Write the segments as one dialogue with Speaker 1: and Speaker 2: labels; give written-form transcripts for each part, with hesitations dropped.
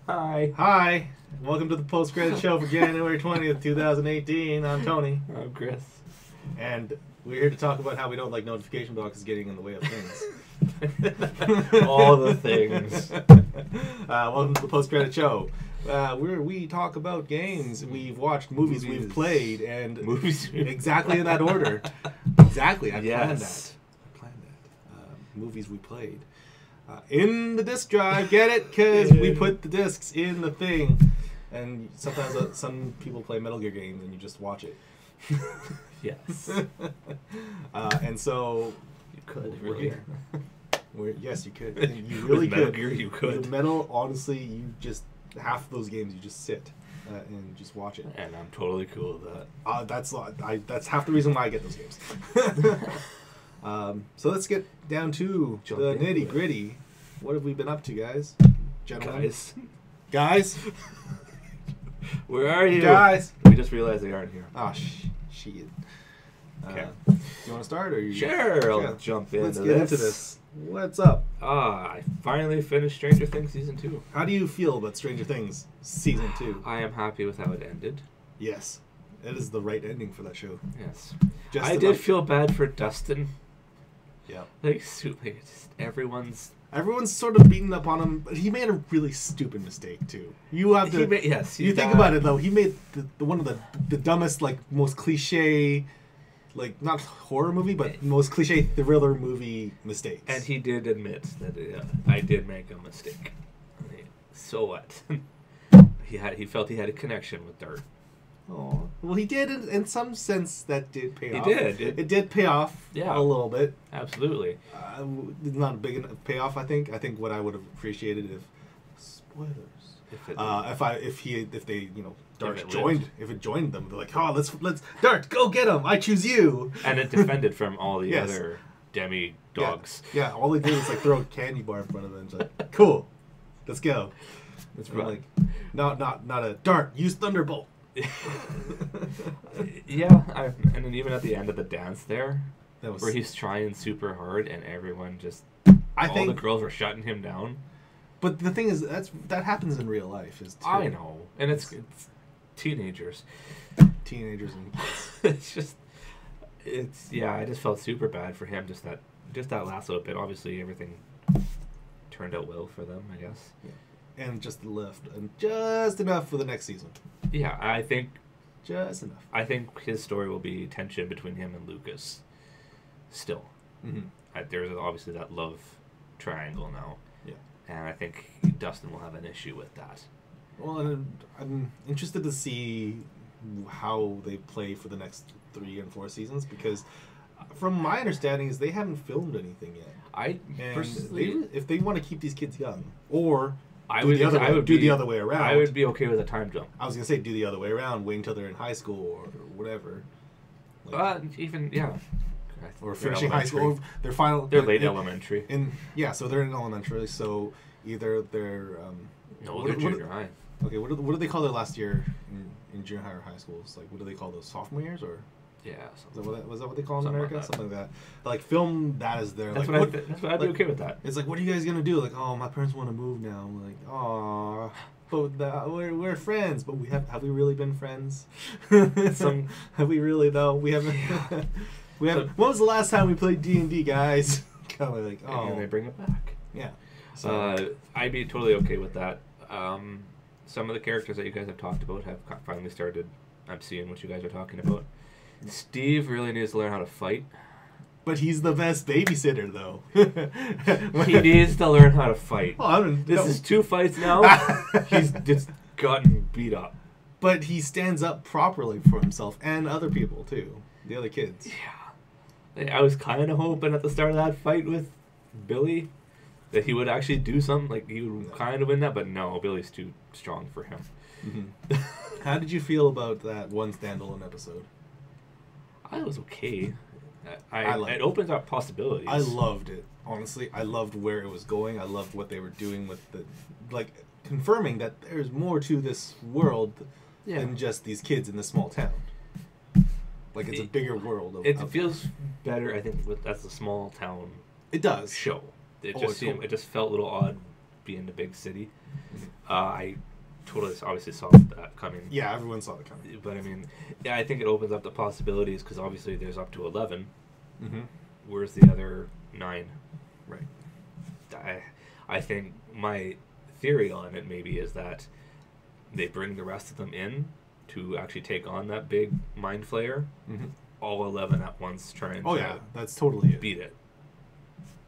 Speaker 1: Hi.
Speaker 2: Hi, welcome to the post-credit show for January 20th, 2018. I'm Tony,
Speaker 1: I'm Chris.
Speaker 2: and we're here to talk about how we don't like notification boxes getting in the way of things.
Speaker 1: All the things.
Speaker 2: Welcome to the post-credit show, where we talk about games we've watched, movies we've played, and
Speaker 1: Movies.
Speaker 2: exactly in that order. Exactly, I planned
Speaker 1: Yes.
Speaker 2: that. Movies we played. In the disc drive, get it? Because we put the discs in the thing. And sometimes some people play Metal Gear games and you just watch it.
Speaker 1: Yes.
Speaker 2: And so
Speaker 1: You could,
Speaker 2: we're
Speaker 1: really.
Speaker 2: here. Yes, you could. You really
Speaker 1: With Metal
Speaker 2: could.
Speaker 1: Gear, you could.
Speaker 2: With Metal, honestly, you just half of those games you just sit and just watch it.
Speaker 1: And I'm totally cool with that.
Speaker 2: That's half the reason why I get those games. So let's get down to
Speaker 1: Jump
Speaker 2: the
Speaker 1: into it.
Speaker 2: nitty gritty. What have we been up to, guys? Gentlemen,
Speaker 1: Guys. Where are you?
Speaker 2: guys.
Speaker 1: We just realized they aren't here.
Speaker 2: Oh shit.
Speaker 1: Okay.
Speaker 2: You want to start or you?
Speaker 1: Sure, I'll
Speaker 2: Yeah.
Speaker 1: jump into
Speaker 2: Let's get into this. What's up?
Speaker 1: I finally finished Stranger Things Season 2.
Speaker 2: How do you feel about Stranger Things season 2?
Speaker 1: I am happy with how it ended.
Speaker 2: Yes, it is the right ending for that show.
Speaker 1: Yes.
Speaker 2: Just
Speaker 1: I did
Speaker 2: enough-
Speaker 1: feel bad for Dustin.
Speaker 2: Yeah.
Speaker 1: Like just everyone's...
Speaker 2: Everyone's sort of beating up on him, but he made a really stupid mistake too. You have to. You think about it though. He made the one of the dumbest, like most cliche, like not horror movie, but most cliche thriller movie mistakes.
Speaker 1: And he did admit that I did make a mistake. So what? He felt he had a connection with Dart.
Speaker 2: Oh, well, he did in some sense. That did pay off.
Speaker 1: He did.
Speaker 2: It did pay off.
Speaker 1: Yeah.
Speaker 2: A little bit.
Speaker 1: Absolutely.
Speaker 2: Not a big enough payoff. I think. I think what I would have appreciated if spoilers. If they Dart
Speaker 1: it
Speaker 2: joined them, they're like, oh, let's Dart, go get him. I choose you.
Speaker 1: And it defended from all the
Speaker 2: Yes.
Speaker 1: other demi dogs.
Speaker 2: Yeah, all they did was like throw a candy bar in front of them. It's like, cool, let's go.
Speaker 1: That's
Speaker 2: And I'm
Speaker 1: right.
Speaker 2: like, not a Dart. Use Thunderbolt.
Speaker 1: Yeah, and then even at the end of the dance there,
Speaker 2: That was.
Speaker 1: where he's trying super hard and everyone just
Speaker 2: I
Speaker 1: all
Speaker 2: think.
Speaker 1: the girls were shutting him down.
Speaker 2: But the thing is, that happens in real life.
Speaker 1: I know, and it's teenagers.
Speaker 2: Teenagers and
Speaker 1: I just felt super bad for him. Just that last little bit. Obviously, everything turned out well for them, I guess.
Speaker 2: and just left and just enough for the next season.
Speaker 1: Yeah, I think his story will be tension between him and Lucas. Still,
Speaker 2: Mm-hmm.
Speaker 1: there's obviously that love triangle now.
Speaker 2: Yeah.
Speaker 1: And I think Dustin will have an issue with that.
Speaker 2: Well, and I'm interested to see how they play for the next 3 and 4 seasons because, from my understanding, is they haven't filmed anything yet.
Speaker 1: I
Speaker 2: And
Speaker 1: personally,
Speaker 2: if they want to keep these kids young, or
Speaker 1: I
Speaker 2: do
Speaker 1: would
Speaker 2: the other way, do the other way around.
Speaker 1: I would be okay with a time jump.
Speaker 2: I was gonna say do the other way around. Wait until they're in high school or whatever.
Speaker 1: Even yeah,
Speaker 2: or
Speaker 1: They're
Speaker 2: finishing high school.
Speaker 1: elementary. They're late elementary.
Speaker 2: So they're in elementary. So either they're
Speaker 1: No, they're junior high.
Speaker 2: Okay, what do they call their last year in junior high or high schools? Like, what do they call those, sophomore years or?
Speaker 1: Yeah,
Speaker 2: Was that what they call in
Speaker 1: Something
Speaker 2: America?
Speaker 1: like that.
Speaker 2: Something like that. Like, film that as their
Speaker 1: that's
Speaker 2: like.
Speaker 1: what I'd be okay with that.
Speaker 2: It's like, what are you guys gonna do? Like, oh, my parents want to move now. I'm like, aw, but we're friends. But have we really been friends? Have we really though? We haven't. We haven't. When was the last time we played D&D, guys? Kind of like, oh,
Speaker 1: And they bring it back.
Speaker 2: yeah. So
Speaker 1: I'd be totally okay with that. Some of the characters that you guys have talked about have finally started. I'm seeing what you guys are talking about. Steve really needs to learn how to fight.
Speaker 2: but he's the best babysitter, though.
Speaker 1: He needs to learn how to fight.
Speaker 2: Oh,
Speaker 1: This is 2 fights now. He's just gotten beat up.
Speaker 2: But he stands up properly for himself and other people too, the other kids.
Speaker 1: Yeah. I was kind of hoping at the start of that fight with Billy that he would actually do something. Like, he would kind of win that, but no, Billy's too strong for him.
Speaker 2: Mm-hmm. How did you feel about that one standalone episode?
Speaker 1: I was okay.
Speaker 2: I liked
Speaker 1: it opens up possibilities.
Speaker 2: I loved it. Honestly, I loved where it was going. I loved what they were doing with confirming that there's more to this world than just these kids in this small town. Like, it's a bigger world.
Speaker 1: It feels better, I think, as a small town
Speaker 2: It does.
Speaker 1: show. It
Speaker 2: Oh,
Speaker 1: just
Speaker 2: totally.
Speaker 1: it just felt a little odd be in the big city.
Speaker 2: Mm-hmm.
Speaker 1: I totally obviously saw that coming.
Speaker 2: Yeah, everyone saw it coming.
Speaker 1: But I mean, yeah, I think it opens up the possibilities because obviously there's up to 11.
Speaker 2: Mm-hmm.
Speaker 1: Where's the other 9?
Speaker 2: Right.
Speaker 1: I think my theory on it maybe is that they bring the rest of them in to actually take on that big mind flayer.
Speaker 2: Mm-hmm.
Speaker 1: All 11 at once trying to
Speaker 2: that's totally it.
Speaker 1: beat it.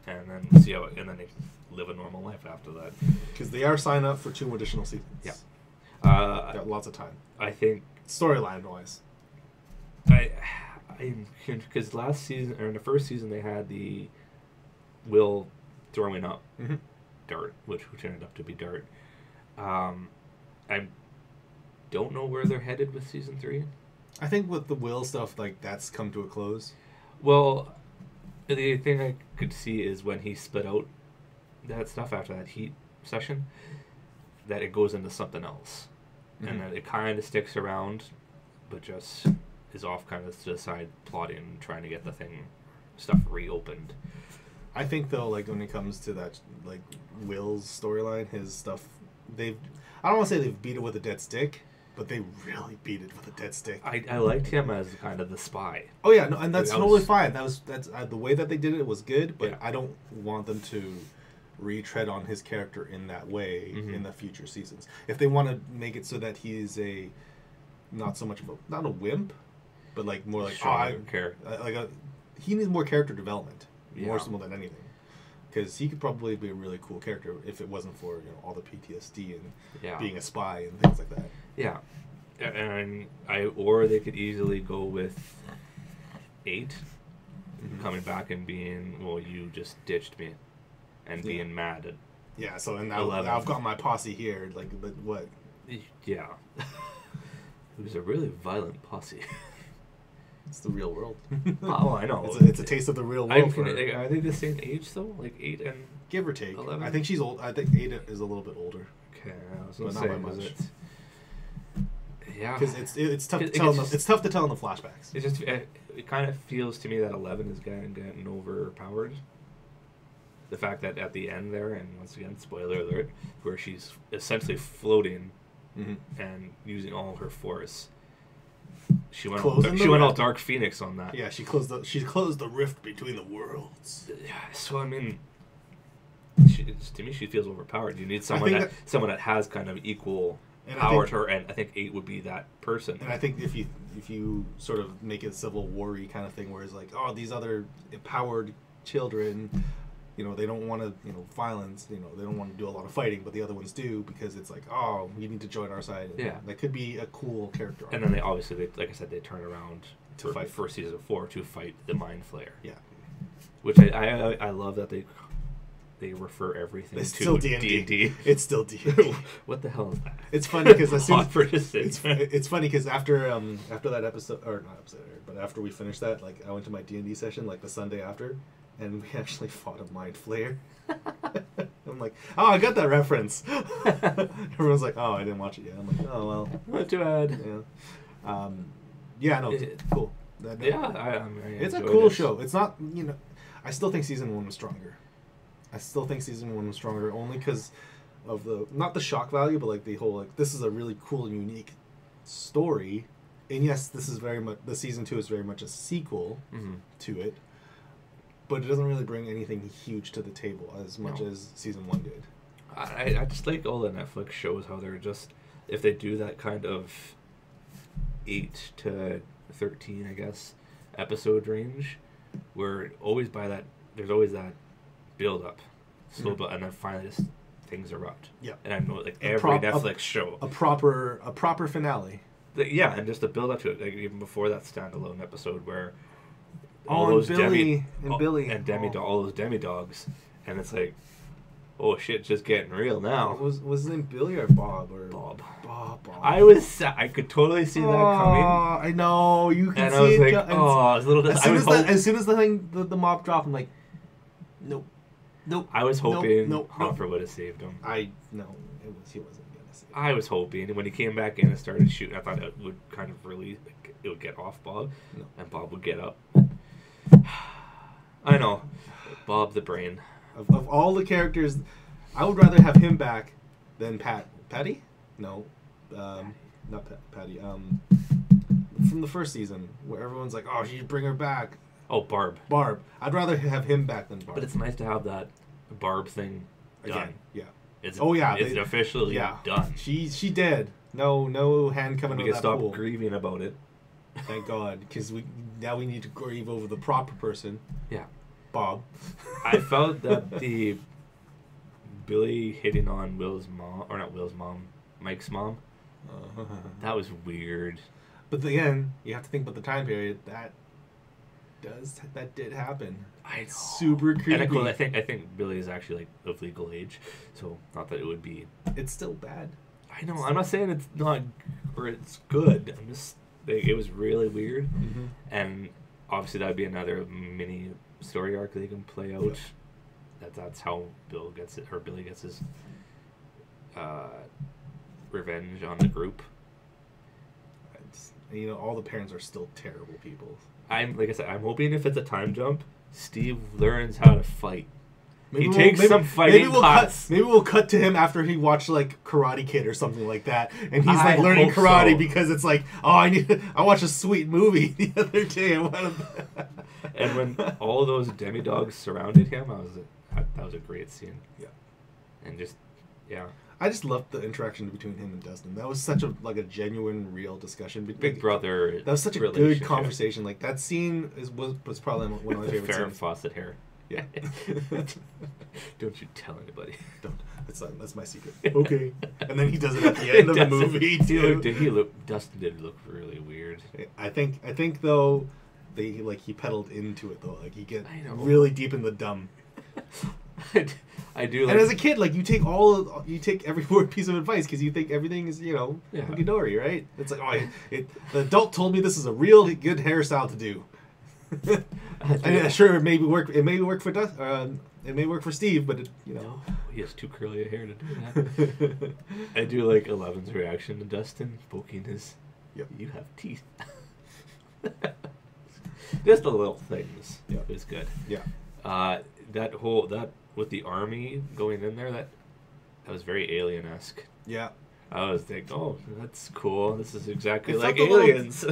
Speaker 1: And then see how and then they live a normal life after that.
Speaker 2: Because they are signed up for 2 additional seasons.
Speaker 1: Yeah.
Speaker 2: Got lots of time.
Speaker 1: I think
Speaker 2: storyline wise.
Speaker 1: Because last season or in the first season they had the Will throwing up
Speaker 2: Mm-hmm.
Speaker 1: Dart, which turned up to be Dart. I don't know where they're headed with season 3.
Speaker 2: I think with the Will stuff, like, that's come to a close.
Speaker 1: Well, the thing I could see is when he split out that stuff after that Heat session, that it goes into something else.
Speaker 2: Mm-hmm.
Speaker 1: And that it kind of sticks around, but just is off kind of to the side plotting, trying to get the stuff reopened.
Speaker 2: I think, though, like, when it comes to that, like, Will's storyline, his stuff, I don't want to say they've beat it with a dead stick, but they really beat it with a dead stick.
Speaker 1: I liked him as kind of the spy.
Speaker 2: Oh yeah, no, and that's totally fine. That's the way that they did it was good, but
Speaker 1: yeah.
Speaker 2: I don't want them to retread on his character in that way
Speaker 1: Mm-hmm.
Speaker 2: in the future seasons. If they want to make it so that he's not so much of not a wimp, but like more like he needs more character development, more so than anything. Because he could probably be a really cool character if it wasn't for all the PTSD and being a spy and things like that.
Speaker 1: Yeah, and or they could easily go with 8
Speaker 2: Mm-hmm.
Speaker 1: coming back and being, well, you just ditched me, and being mad at.
Speaker 2: Yeah, so and now I've got my posse here. Like, but what?
Speaker 1: Yeah, it was a really violent posse.
Speaker 2: It's the real world.
Speaker 1: Oh, I know.
Speaker 2: It's a taste of the real world.
Speaker 1: Are they the same age though? Like 8 and
Speaker 2: give or take.
Speaker 1: 11?
Speaker 2: I think she's old. I think 8 is a little bit older.
Speaker 1: Okay, I was
Speaker 2: but
Speaker 1: gonna
Speaker 2: not by
Speaker 1: say,
Speaker 2: much.
Speaker 1: Yeah,
Speaker 2: because it's tough to tell. It's tough to tell in the flashbacks.
Speaker 1: It's just it kind of feels to me that 11 is getting overpowered. The fact that at the end there, and once again, spoiler alert, where she's essentially floating
Speaker 2: Mm-hmm.
Speaker 1: and using all her force. She went
Speaker 2: Closing
Speaker 1: all Dark Phoenix on that.
Speaker 2: Yeah, she closed the rift between the worlds.
Speaker 1: Yeah, so I mean, to me, she feels overpowered. You need someone that has kind of equal power to her, and I think 8 would be that person.
Speaker 2: And I think if you sort of make it a Civil War-y kind of thing, where it's like, oh, these other empowered children, they don't want to, violence, they don't want to do a lot of fighting, but the other ones do, because it's like, oh, you need to join our side. And that could be a cool character arc.
Speaker 1: And then they obviously, like I said, they turn around to fight for season 4 to fight the Mind Flayer.
Speaker 2: Yeah.
Speaker 1: Which I love that they refer everything
Speaker 2: it's
Speaker 1: to
Speaker 2: still
Speaker 1: D&D.
Speaker 2: It's still D&D.
Speaker 1: What the hell is that?
Speaker 2: It's funny because as soon
Speaker 1: it's
Speaker 2: funny because after that episode, or not episode, but after we finished that, like, I went to my D&D session like the Sunday after, and we actually fought a Mind Flayer. I'm like, oh, I got that reference. Everyone's like, oh, I didn't watch it yet. I'm like, oh well,
Speaker 1: not too bad.
Speaker 2: Yeah, no, cool. It's a cool show. It's not, I still think season 1 was stronger. Only because of not the shock value, but like the whole, like, this is a really cool and unique story. And yes, this is very much, the season 2 is very much a sequel to it, but it doesn't really bring anything huge to the table as much as season 1 did.
Speaker 1: I just like all the Netflix shows, how they're just, if they do that kind of 8 to 13, I guess, episode range, where there's always that build up, slow build, and then finally just things erupt. Yeah. And I know, like, every Netflix show,
Speaker 2: a proper finale.
Speaker 1: And just the build up to it, like even before that standalone episode where
Speaker 2: all those Billy and
Speaker 1: all those demi-dogs, and it's like, oh shit, just getting real now.
Speaker 2: Was his name Billy or Bob?
Speaker 1: Bob.
Speaker 2: Bob.
Speaker 1: I could totally see that coming.
Speaker 2: I know, you can
Speaker 1: and
Speaker 2: see
Speaker 1: I was
Speaker 2: it.
Speaker 1: like, I was a little.
Speaker 2: As soon as the mob dropped, I'm like, nope.
Speaker 1: I was hoping Hopper would have saved him.
Speaker 2: He wasn't gonna save him.
Speaker 1: I was hoping when he came back in and started shooting, I thought it would kind of really, it would get off Bob, and Bob would get up. I know, Bob the brain.
Speaker 2: Of all the characters, I would rather have him back than Patty? No, not Patty. From the first season, where everyone's like, "Oh, you should bring her back."
Speaker 1: Oh, Barb.
Speaker 2: Barb. I'd rather have him back than Barb.
Speaker 1: But it's nice to have that Barb thing done.
Speaker 2: Again, yeah.
Speaker 1: It's,
Speaker 2: it's
Speaker 1: officially done.
Speaker 2: She did. No hand coming
Speaker 1: We
Speaker 2: out
Speaker 1: can
Speaker 2: of that
Speaker 1: stop
Speaker 2: pool.
Speaker 1: grieving about it.
Speaker 2: Thank God, because we need to grieve over the proper person.
Speaker 1: Yeah.
Speaker 2: Bob.
Speaker 1: I felt that the Billy hitting on Will's mom, or not Will's mom, Mike's mom, that was weird.
Speaker 2: But again, you have to think about the time period. That did happen.
Speaker 1: I know.
Speaker 2: Super creepy.
Speaker 1: And I think Billy is actually like of legal age, so not that it would be.
Speaker 2: It's still bad.
Speaker 1: I know. I'm not saying it's not or it's good. I'm just it was really weird, and obviously that'd be another mini story arc they can play out. That's how Billy gets his revenge on the group.
Speaker 2: All the parents are still terrible people.
Speaker 1: I'm hoping if it's a time jump, Steve learns how to fight.
Speaker 2: Maybe
Speaker 1: He takes some fighting class.
Speaker 2: Maybe we'll cut to him after he watched like Karate Kid or something like that, and he's
Speaker 1: I
Speaker 2: like learning
Speaker 1: hope
Speaker 2: karate
Speaker 1: so.
Speaker 2: because it's like, oh, I watched a sweet movie the other day.
Speaker 1: And when all those demidogs surrounded him, that was a great scene.
Speaker 2: Yeah.
Speaker 1: And just
Speaker 2: I just loved the interaction between him and Dustin. That was such a genuine, real discussion.
Speaker 1: Big Brother.
Speaker 2: That was such a good conversation. Like that scene was probably one of my favorite
Speaker 1: Farrah
Speaker 2: scenes.
Speaker 1: Fawcett hair.
Speaker 2: Yeah.
Speaker 1: Don't you tell anybody.
Speaker 2: Don't. That's my secret. Okay. And then he does it at the end of the movie too.
Speaker 1: Dustin did look really weird.
Speaker 2: I think though, he pedaled into it though. Like he get really deep in the dumb.
Speaker 1: I do.
Speaker 2: And as a kid, you take every piece of advice because you think everything is hunky dory, right? It's like, the adult told me this is a real good hairstyle to do. And sure, it may work for it may work for Steve, but
Speaker 1: he has too curly a hair to do that. I do like Eleven's reaction to Dustin poking his.
Speaker 2: Yep.
Speaker 1: You have teeth. Just the little things. Yeah, it was good.
Speaker 2: Yeah.
Speaker 1: That with the army going in there, that was very Alien-esque.
Speaker 2: Yeah.
Speaker 1: I was thinking, oh, that's cool. This is exactly
Speaker 2: It
Speaker 1: like
Speaker 2: felt a little-
Speaker 1: Aliens.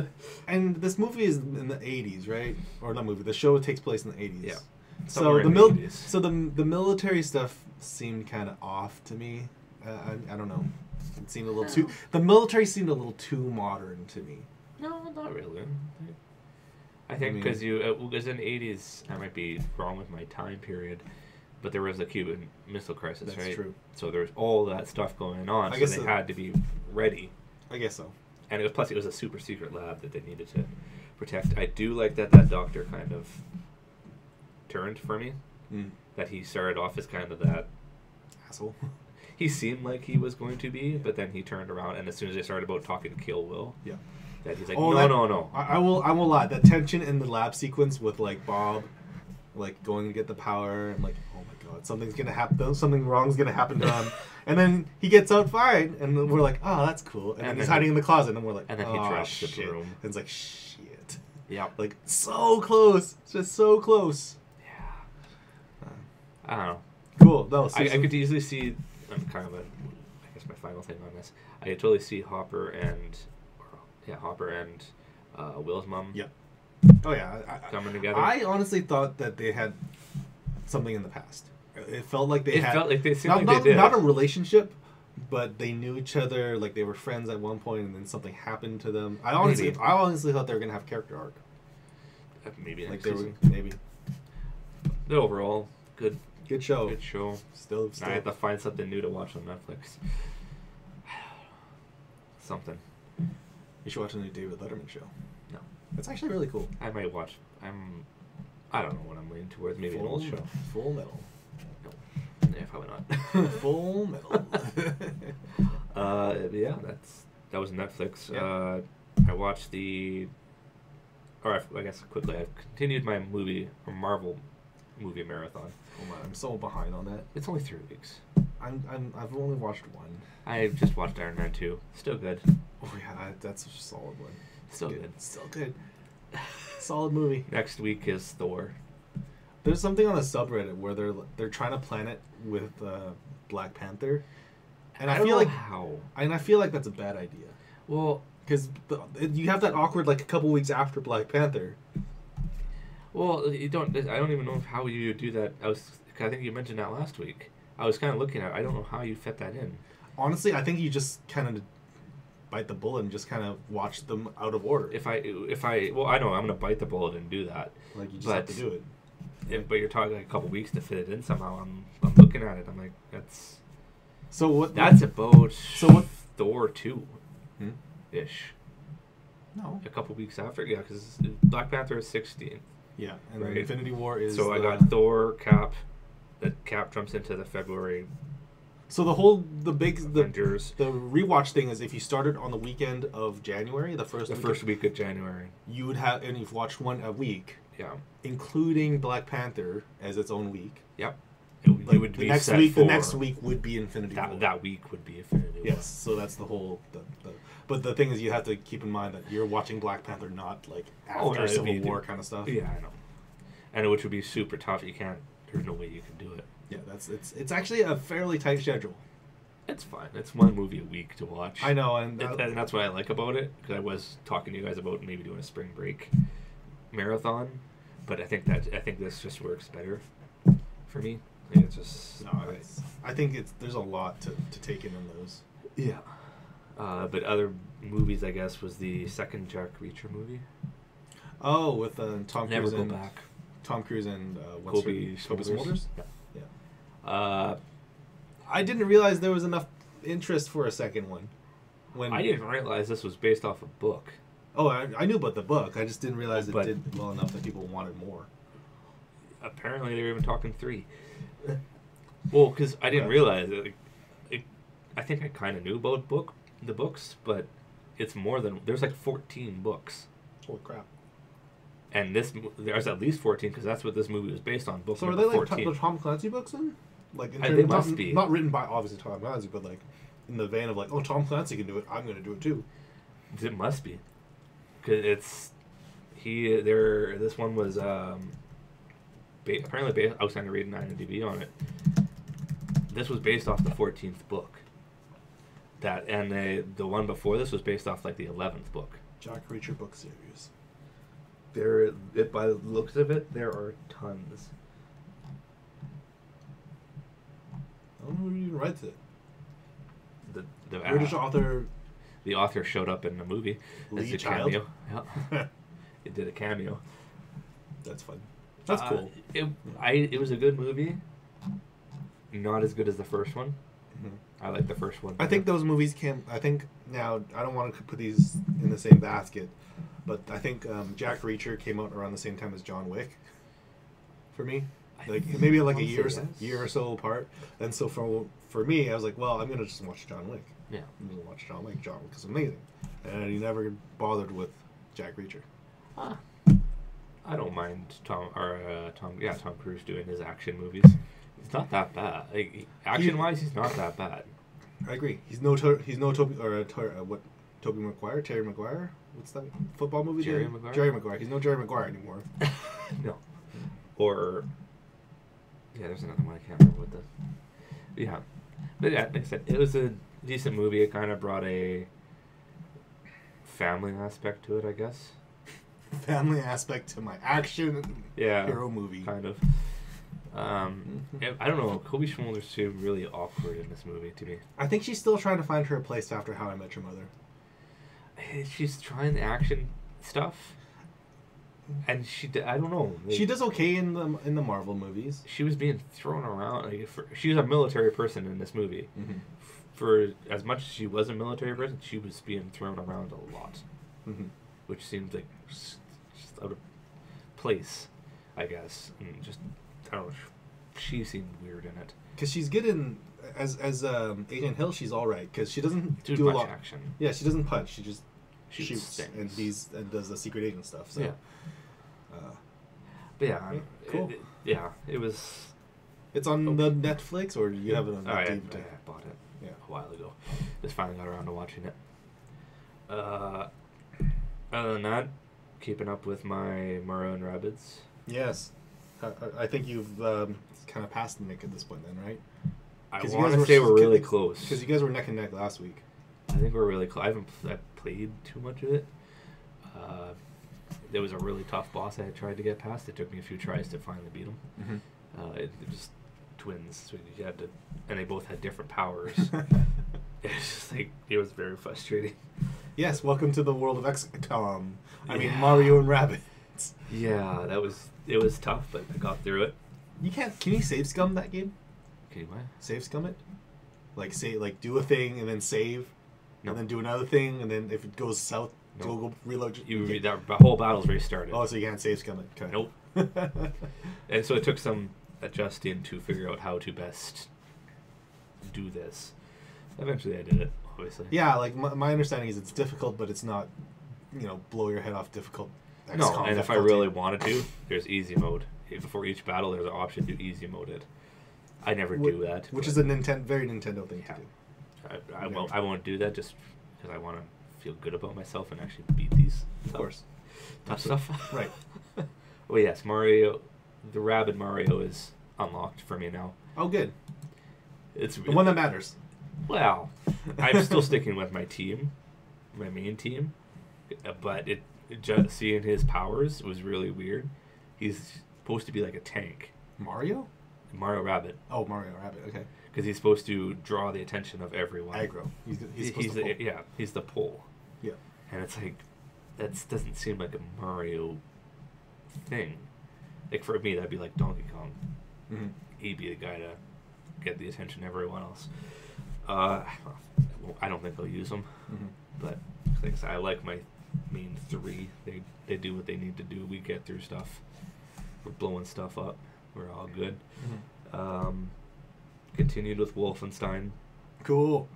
Speaker 2: And this movie is in the 80s, right? Or not movie. The show takes place in the 80s.
Speaker 1: Yeah.
Speaker 2: So
Speaker 1: Somewhere
Speaker 2: the
Speaker 1: in the 80s.
Speaker 2: the military stuff seemed kind of off to me. I don't know. It seemed a little too. The military seemed a little too modern to me.
Speaker 1: No, not really. I think because because in the 80s, I might be wrong with my time period, but there was the Cuban Missile Crisis, right?
Speaker 2: That's true.
Speaker 1: So there was all that stuff going on, so they had to be ready.
Speaker 2: I guess so.
Speaker 1: And it was a super secret lab that they needed to protect. I do like that doctor kind of turned for me. That he started off as kind of that
Speaker 2: asshole.
Speaker 1: He seemed like he was going to be, but then he turned around, and as soon as they started about talking to kill Will, that he's like, no.
Speaker 2: I will lie. That tension in the lab sequence with Bob, going to get the power, and oh my God, something's gonna happen. Something wrong's gonna happen to him, and then he gets out fine, and then we're like, oh, that's cool. And then he's hiding in the closet, and we're like,
Speaker 1: and then
Speaker 2: oh,
Speaker 1: he drops
Speaker 2: shit.
Speaker 1: the broom.
Speaker 2: And it's like, shit.
Speaker 1: Yeah.
Speaker 2: So close. It's just so close.
Speaker 1: Yeah. I don't know.
Speaker 2: Cool. No,
Speaker 1: I could easily see. Kind of I guess my final thing on this. I could totally see Hopper and Will's mom.
Speaker 2: Yeah. Oh yeah.
Speaker 1: Coming together.
Speaker 2: I honestly thought that they had something in the past. It felt like they
Speaker 1: It
Speaker 2: had.
Speaker 1: felt like they seemed
Speaker 2: not,
Speaker 1: like they did.
Speaker 2: Not a relationship, but they knew each other. They were friends at one point, and then something happened to them. I honestly thought they were gonna have character arc.
Speaker 1: Maybe
Speaker 2: next
Speaker 1: season.
Speaker 2: Maybe.
Speaker 1: The overall good
Speaker 2: show.
Speaker 1: Good show.
Speaker 2: Still.
Speaker 1: I had to find something new to watch on Netflix. Something.
Speaker 2: You should watch the new David Letterman show.
Speaker 1: No.
Speaker 2: It's actually really cool.
Speaker 1: I might watch. I don't know what I'm leaning towards. Maybe an old show.
Speaker 2: Full Metal.
Speaker 1: No. Yeah, probably not.
Speaker 2: Full Metal.
Speaker 1: Yeah, that was Netflix.
Speaker 2: Yeah.
Speaker 1: I watched I guess quickly, I've continued my Marvel movie marathon.
Speaker 2: Oh man, I'm so behind on that.
Speaker 1: It's only 3 weeks.
Speaker 2: I've only watched one.
Speaker 1: I just watched Iron Man 2. Still good.
Speaker 2: Oh yeah, that's a solid one.
Speaker 1: Still good.
Speaker 2: Still good. Solid movie.
Speaker 1: Next week is Thor.
Speaker 2: There's something on the subreddit where they're trying to plan it with Black Panther, and
Speaker 1: I
Speaker 2: I
Speaker 1: don't
Speaker 2: feel
Speaker 1: know
Speaker 2: like
Speaker 1: how.
Speaker 2: and I feel like that's a bad idea
Speaker 1: Well,
Speaker 2: because you have that awkward like a couple weeks after Black Panther.
Speaker 1: you don't. I don't even know how you do that. I think you mentioned that last week. I was kind of looking at. I don't know how you fit that in.
Speaker 2: Honestly, I think you just kind of bite the bullet and just kind of watch them out of order.
Speaker 1: If I, well, I know I'm gonna bite the bullet and do that.
Speaker 2: Like, you just have to do it.
Speaker 1: But you're talking like a couple weeks to fit it in somehow. I'm looking at it. I'm like, that's about Thor 2 ish.
Speaker 2: No.
Speaker 1: A couple weeks after, yeah, because Black Panther is 16.
Speaker 2: Yeah, and
Speaker 1: right?
Speaker 2: then Infinity War is.
Speaker 1: So I got Thor, Cap. That Cap jumps into the February.
Speaker 2: So the
Speaker 1: Avengers.
Speaker 2: The rewatch thing is if you started on the weekend of January, the first
Speaker 1: week of January,
Speaker 2: you would have, and you've watched one a week.
Speaker 1: Yeah.
Speaker 2: Including Black Panther as its own week.
Speaker 1: Yep.
Speaker 2: Like,
Speaker 1: it would be
Speaker 2: next
Speaker 1: set
Speaker 2: week.
Speaker 1: for
Speaker 2: The next week would be Infinity War.
Speaker 1: That week would be Infinity War.
Speaker 2: Yes. So that's the whole. But the thing is, you have to keep in mind that you're watching Black Panther, not like after Civil War kind of stuff.
Speaker 1: Yeah, I know. And which would be super tough. You can't. There's no way you can do it.
Speaker 2: Yeah, it's actually a fairly tight schedule.
Speaker 1: It's fine. It's one movie a week to watch.
Speaker 2: I know, and
Speaker 1: that's what I like about it. Because I was talking to you guys about maybe doing a spring break marathon, but I think this just works better for me. I think it's just
Speaker 2: I think there's a lot to take in those.
Speaker 1: Yeah. But other movies, I guess, was the second Jack Reacher movie.
Speaker 2: Oh, with Tom Cruise.
Speaker 1: Never Go Back.
Speaker 2: Tom Cruise and
Speaker 1: Kobe
Speaker 2: Smulders.
Speaker 1: Yeah.
Speaker 2: I didn't realize there was enough interest for a second one. When
Speaker 1: I didn't realize this was based off a book.
Speaker 2: Oh, I knew about the book. I just didn't realize it did well enough that people wanted more.
Speaker 1: Apparently, they were even talking 3. Well, because I didn't realize it. I think I kind of knew about the books, but it's more than... There's like 14 books.
Speaker 2: Holy crap.
Speaker 1: And there's at least 14, because that's what this movie was based on.
Speaker 2: So are they like the Tom Clancy books then? Like,
Speaker 1: they must be.
Speaker 2: Not written by, obviously, Tom Clancy, but like in the vein of like, oh, Tom Clancy can do it, I'm going to do it too.
Speaker 1: It must be. Because this one was apparently I was trying to read an IMDb on it. This was based off the 14th book. And the one before this was based off like the 11th book.
Speaker 2: Jack Reacher book series.
Speaker 1: By the looks of it, there are tons.
Speaker 2: I don't know who even writes it.
Speaker 1: The
Speaker 2: British author.
Speaker 1: The author showed up in the movie as a cameo. Yeah. It did a cameo.
Speaker 2: That's fun. That's cool.
Speaker 1: It was a good movie. Not as good as the first one.
Speaker 2: Mm-hmm.
Speaker 1: I like the first one.
Speaker 2: I think those movies now, I don't want to put these in the same basket, but I think Jack Reacher came out around the same time as John Wick. For me, like maybe like a year or so apart. And so for me, I was like, well, I'm gonna just watch John Wick.
Speaker 1: Yeah,
Speaker 2: I'm gonna watch John Wick. John Wick is amazing, and you never bothered with Jack Reacher.
Speaker 1: I don't mind Tom Cruise doing his action movies. It's not that bad. Like, action-wise, he's not that bad.
Speaker 2: I agree. He's no Toby Maguire. Terry Maguire. What's that football movie?
Speaker 1: Jerry Maguire.
Speaker 2: Jerry Maguire. He's no Jerry Maguire anymore.
Speaker 1: No. Or there's another one I can't remember what the. Yeah, but yeah, like I said, it was a decent movie. It kind of brought a family aspect to it, I guess.
Speaker 2: Family aspect to my action hero movie.
Speaker 1: Kind of. I don't know. Kobe Smulders seemed really awkward in this movie to me.
Speaker 2: I think she's still trying to find her place after How I Met Your Mother.
Speaker 1: She's trying the action stuff, and I don't know.
Speaker 2: She does okay in the Marvel movies.
Speaker 1: She was being thrown around. She was a military person in this movie.
Speaker 2: Mm-hmm.
Speaker 1: For as much as she was a military person, she was being thrown around a lot, which seemed like just out of place, I guess. And just I don't know. She seemed weird in it.
Speaker 2: Because she's good in as Agent Hill. She's all right because she doesn't do a lot.
Speaker 1: Action.
Speaker 2: Yeah, she doesn't punch. She just shoots
Speaker 1: things.
Speaker 2: and does the secret agent stuff. So.
Speaker 1: Yeah. But yeah,
Speaker 2: cool.
Speaker 1: It was.
Speaker 2: It's on the Netflix, or do you have it on
Speaker 1: I
Speaker 2: DVD?
Speaker 1: bought it a while ago. Just finally got around to watching it. Other than that, keeping up with my Maroon Rabbids.
Speaker 2: Yes. I think you've kind of passed Nick at this point then, right?
Speaker 1: I
Speaker 2: 'Cause you
Speaker 1: want
Speaker 2: guys
Speaker 1: to
Speaker 2: were
Speaker 1: say we're really
Speaker 2: because
Speaker 1: close.
Speaker 2: you guys were neck and neck last week.
Speaker 1: I think we're really close. I played too much of it. There was a really tough boss I had tried to get past. It took me a few tries to finally beat him.
Speaker 2: Mm-hmm.
Speaker 1: It was twins, so you had to, and they both had different powers. It's just like it was very frustrating.
Speaker 2: Yes, welcome to the world of XCOM. I mean
Speaker 1: Yeah.
Speaker 2: Mario and Rabbids.
Speaker 1: Yeah, it was tough, but I got through it.
Speaker 2: You can't. Can you save scum that game?
Speaker 1: Okay, what?
Speaker 2: Save scum it. Like do a thing and then save,
Speaker 1: No.
Speaker 2: and then do another thing, and then if it goes south,
Speaker 1: No.
Speaker 2: go reload.
Speaker 1: The whole battle's restarted.
Speaker 2: Oh, so you can't save scum it. Okay.
Speaker 1: Nope. And so it took some adjusting to figure out how to best do this. Eventually, I did it. Obviously.
Speaker 2: Yeah, like my understanding is it's difficult, but it's not, blow your head off difficult.
Speaker 1: No,
Speaker 2: XCOM
Speaker 1: and if I
Speaker 2: difficulty.
Speaker 1: really wanted to, there's easy mode. Before each battle, there's an option to easy mode it. I never do that.
Speaker 2: Which
Speaker 1: but
Speaker 2: is a very Nintendo thing
Speaker 1: Yeah.
Speaker 2: to do.
Speaker 1: I won't do that just because I want to feel good about myself and actually beat these.
Speaker 2: Of course.
Speaker 1: Tough stuff.
Speaker 2: Right.
Speaker 1: Well, yes, Mario, the Rabid Mario is unlocked for me now.
Speaker 2: Oh, good.
Speaker 1: It's
Speaker 2: The one that matters.
Speaker 1: Well, I'm still sticking with my team, my main team, but just seeing his powers was really weird. He's supposed to be like a tank,
Speaker 2: Mario?
Speaker 1: Mario Rabbit,
Speaker 2: Oh, Mario Rabbit. Okay.
Speaker 1: because he's supposed to draw the attention of everyone.
Speaker 2: Aggro. He's supposed to pull.
Speaker 1: He's the pole.
Speaker 2: Yeah.
Speaker 1: And it's like, that doesn't seem like a Mario thing. Like for me, that'd be like Donkey Kong.
Speaker 2: Mm-hmm.
Speaker 1: He'd be the guy to get the attention of everyone else. I don't think I'll use them,
Speaker 2: Mm-hmm.
Speaker 1: but like I said, I like my main three. They do what they need to do. We get through stuff. We're blowing stuff up. We're all good.
Speaker 2: Mm-hmm.
Speaker 1: Continued with Wolfenstein.
Speaker 2: Cool.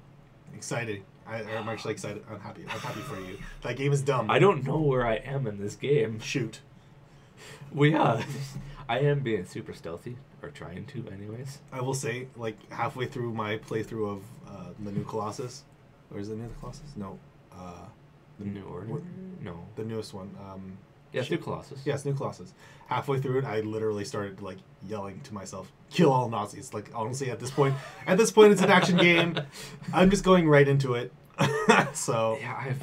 Speaker 2: Excited. I'm actually excited. I'm happy. I'm happy for you. That game is dumb.
Speaker 1: I don't know where I am in this game.
Speaker 2: Shoot.
Speaker 1: Well, yeah, I am being super stealthy, or trying to, anyways.
Speaker 2: I will say, like, halfway through my playthrough of the new Colossus, or is it New Colossus? No.
Speaker 1: The New Order? No.
Speaker 2: The newest one.
Speaker 1: Yeah, it's New Colossus.
Speaker 2: Yes, New Colossus. Halfway through it, I literally started like yelling to myself, "Kill all Nazis!" Like honestly, at this point, it's an action game. I'm just going right into it. So
Speaker 1: Yeah,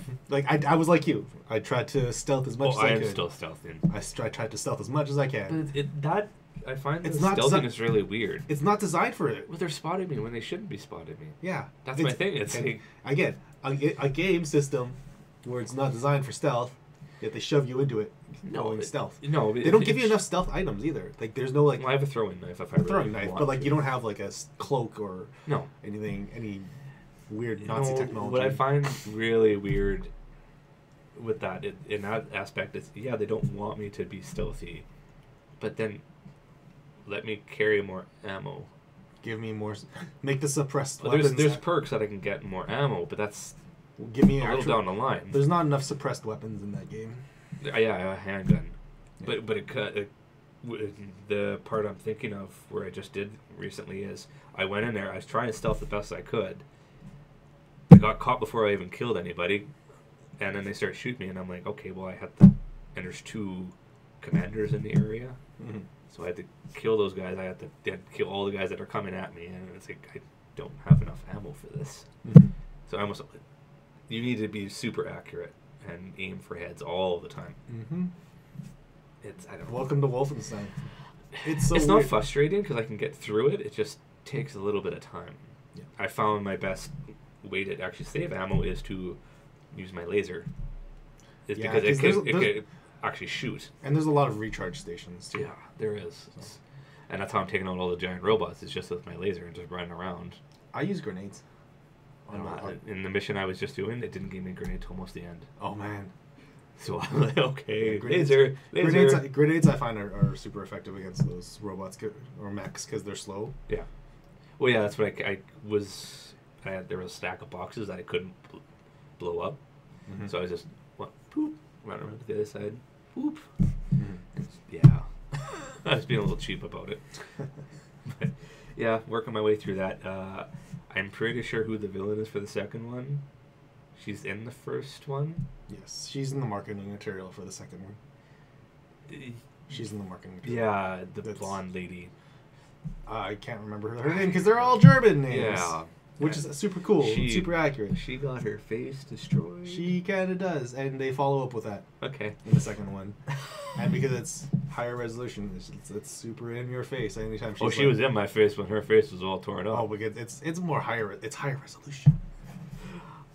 Speaker 2: I was like you. I tried to stealth as much as I
Speaker 1: am
Speaker 2: could.
Speaker 1: still stealthing.
Speaker 2: I tried to stealth as much as I can.
Speaker 1: But I find
Speaker 2: It's
Speaker 1: the
Speaker 2: not
Speaker 1: stealthiness really weird.
Speaker 2: It's not designed for it.
Speaker 1: Well, they're spotting me when they shouldn't be spotting me.
Speaker 2: Yeah,
Speaker 1: That's my thing. It's like,
Speaker 2: again a game system where it's not designed for stealth, yet they shove you into it going stealth.
Speaker 1: No,
Speaker 2: They don't give you enough stealth items either. Like there's no like
Speaker 1: Well, I have a throwing knife if I really
Speaker 2: throwing knife,
Speaker 1: want
Speaker 2: but like
Speaker 1: to.
Speaker 2: you don't have like a cloak or
Speaker 1: No.
Speaker 2: any weird Nazi technology.
Speaker 1: What I find really weird with that, in that aspect, is they don't want me to be stealthy, but then let me carry more ammo.
Speaker 2: Give me more. Make the suppressed
Speaker 1: Well,
Speaker 2: weapons.
Speaker 1: there's perks that I can get more ammo, but that's
Speaker 2: Give me
Speaker 1: a little
Speaker 2: actual,
Speaker 1: down the line.
Speaker 2: There's not enough suppressed weapons in that game.
Speaker 1: Yeah, a handgun.
Speaker 2: Yeah.
Speaker 1: But the part I'm thinking of where I just did recently is I went in there, I was trying to stealth the best I could. I got caught before I even killed anybody, and then they start shooting me, and I'm like, okay, well, and there's 2 commanders in the area,
Speaker 2: Mm-hmm.
Speaker 1: so I had to kill those guys. I had to kill all the guys that are coming at me, and it's like, I don't have enough ammo for this.
Speaker 2: Mm-hmm.
Speaker 1: So you need to be super accurate and aim for heads all the time.
Speaker 2: Mm-hmm.
Speaker 1: I don't know.
Speaker 2: Welcome to Wolfenstein. It's so
Speaker 1: It's not
Speaker 2: weird.
Speaker 1: frustrating because I can get through it. It just takes a little bit of time.
Speaker 2: Yeah.
Speaker 1: I found my best way to actually save ammo is to use my laser. It's
Speaker 2: Yeah,
Speaker 1: because
Speaker 2: 'cause
Speaker 1: it
Speaker 2: there's-
Speaker 1: could actually shoot.
Speaker 2: And there's a lot of recharge stations too.
Speaker 1: Yeah, there is. And that's how I'm taking out all the giant robots. It's just with my laser and just running around.
Speaker 2: I use grenades.
Speaker 1: In the mission I was just doing, it didn't give me a grenade till almost the end.
Speaker 2: Oh man.
Speaker 1: So I'm like, okay,
Speaker 2: Yeah, grenades-
Speaker 1: laser.
Speaker 2: Grenades I find are super effective against those robots or mechs because they're slow.
Speaker 1: Yeah. Well, yeah, that's what there was a stack of boxes that I couldn't blow up.
Speaker 2: Mm-hmm.
Speaker 1: So I was just, poop, run around to the other side, poop.
Speaker 2: Mm-hmm.
Speaker 1: Yeah. I was being a little cheap about it. But, yeah, working my way through that. I'm pretty sure who the villain is for the second one. She's in the first one.
Speaker 2: Yes, she's in the marketing material for the second one. She's in the marketing material.
Speaker 1: Yeah, the
Speaker 2: That's-
Speaker 1: blonde lady.
Speaker 2: I can't remember her name because they're all German names.
Speaker 1: Yeah.
Speaker 2: Which is super cool,
Speaker 1: She-
Speaker 2: super accurate.
Speaker 1: She got her face destroyed.
Speaker 2: She kind of does, and they follow up with that
Speaker 1: Okay.
Speaker 2: in the second one. And because it's higher resolution, it's super in your face anytime she's
Speaker 1: She was in my face when her face was all torn up.
Speaker 2: Oh, because it's more higher. It's higher resolution.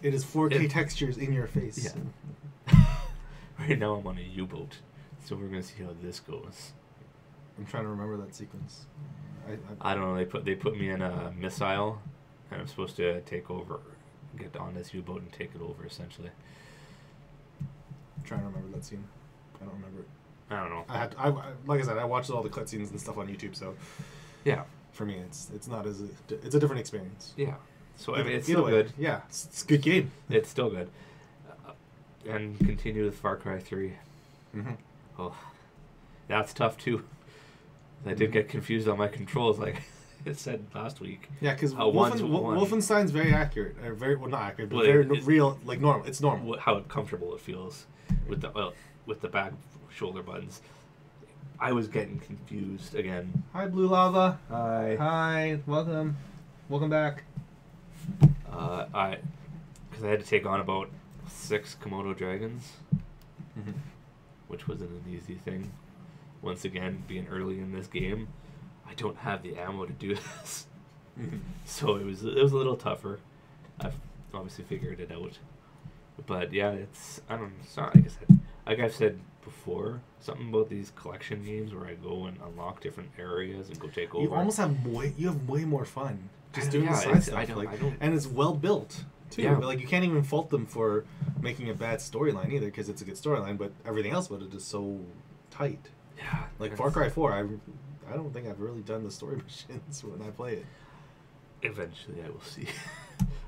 Speaker 2: It is 4K textures in your face.
Speaker 1: Yeah. Right now I'm on a U-boat, so we're gonna see how this goes.
Speaker 2: I'm trying to remember that sequence.
Speaker 1: I don't know. They put me in a missile, and I'm supposed to take over, get on this U-boat and take it over. Essentially,
Speaker 2: I'm trying to remember that scene. I don't remember it.
Speaker 1: I don't know.
Speaker 2: Like I said, I watched all the cutscenes and stuff on YouTube, so
Speaker 1: Yeah.
Speaker 2: for me, it's not as it's a different experience.
Speaker 1: Yeah. So I
Speaker 2: Either-
Speaker 1: mean, it's
Speaker 2: either
Speaker 1: still
Speaker 2: way,
Speaker 1: good.
Speaker 2: Yeah, it's a good game.
Speaker 1: It's still good. And continue with Far Cry 3.
Speaker 2: Mm-hmm.
Speaker 1: Oh, that's tough too. I did get confused on my controls, like it said last week.
Speaker 2: Yeah, because
Speaker 1: one's one.
Speaker 2: Wolfenstein's very accurate, or very well not accurate, but
Speaker 1: Well,
Speaker 2: very
Speaker 1: it's-
Speaker 2: real, like normal. It's normal.
Speaker 1: How comfortable it feels with the back shoulder buttons. I was getting confused again.
Speaker 2: Hi, Blue Lava.
Speaker 1: Hi.
Speaker 2: Welcome back.
Speaker 1: Because I had to take on about 6 Komodo dragons,
Speaker 2: Mm-hmm.
Speaker 1: which wasn't an easy thing. Once again, being early in this game, I don't have the ammo to do this, so it was a little tougher. I've obviously figured it out, but yeah, it's not like I've said before, something about these collection games where I go and unlock different areas and go take over.
Speaker 2: You almost have way more fun just doing the
Speaker 1: Yeah,
Speaker 2: side
Speaker 1: I
Speaker 2: stuff.
Speaker 1: don't.
Speaker 2: And it's well built too.
Speaker 1: Yeah.
Speaker 2: Like you can't even fault them for making a bad storyline either, because it's a good storyline. But everything else about it is so tight.
Speaker 1: Yeah,
Speaker 2: Like Far Cry 4, I don't think I've really done the story missions when I play it.
Speaker 1: Eventually, I will see.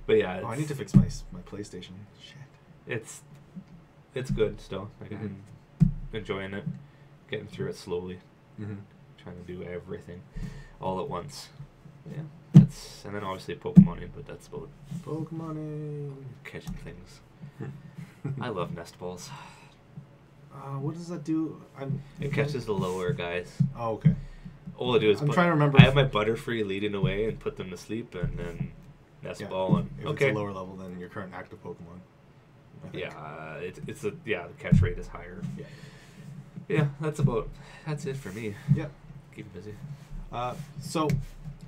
Speaker 1: But yeah,
Speaker 2: I need to fix my PlayStation. Shit.
Speaker 1: It's good still. Like
Speaker 2: Mhm.
Speaker 1: I'm enjoying it, getting through it slowly,
Speaker 2: Mm-hmm.
Speaker 1: trying to do everything all at once. Yeah, and then obviously Pokemon, but that's about
Speaker 2: Pokemon.
Speaker 1: catching things. I love nest balls.
Speaker 2: What does that do?
Speaker 1: It catches the lower guys.
Speaker 2: Oh, okay.
Speaker 1: All I do is
Speaker 2: I'm trying to remember
Speaker 1: I
Speaker 2: if-
Speaker 1: have my Butterfree leading away and put them to sleep, and then nest
Speaker 2: Yeah.
Speaker 1: ball and
Speaker 2: If
Speaker 1: okay.
Speaker 2: it's a lower level than your current active Pokemon. I think.
Speaker 1: Yeah, the catch rate is higher.
Speaker 2: Yeah.
Speaker 1: Yeah, that's it for me.
Speaker 2: Yeah.
Speaker 1: Keep busy.
Speaker 2: So,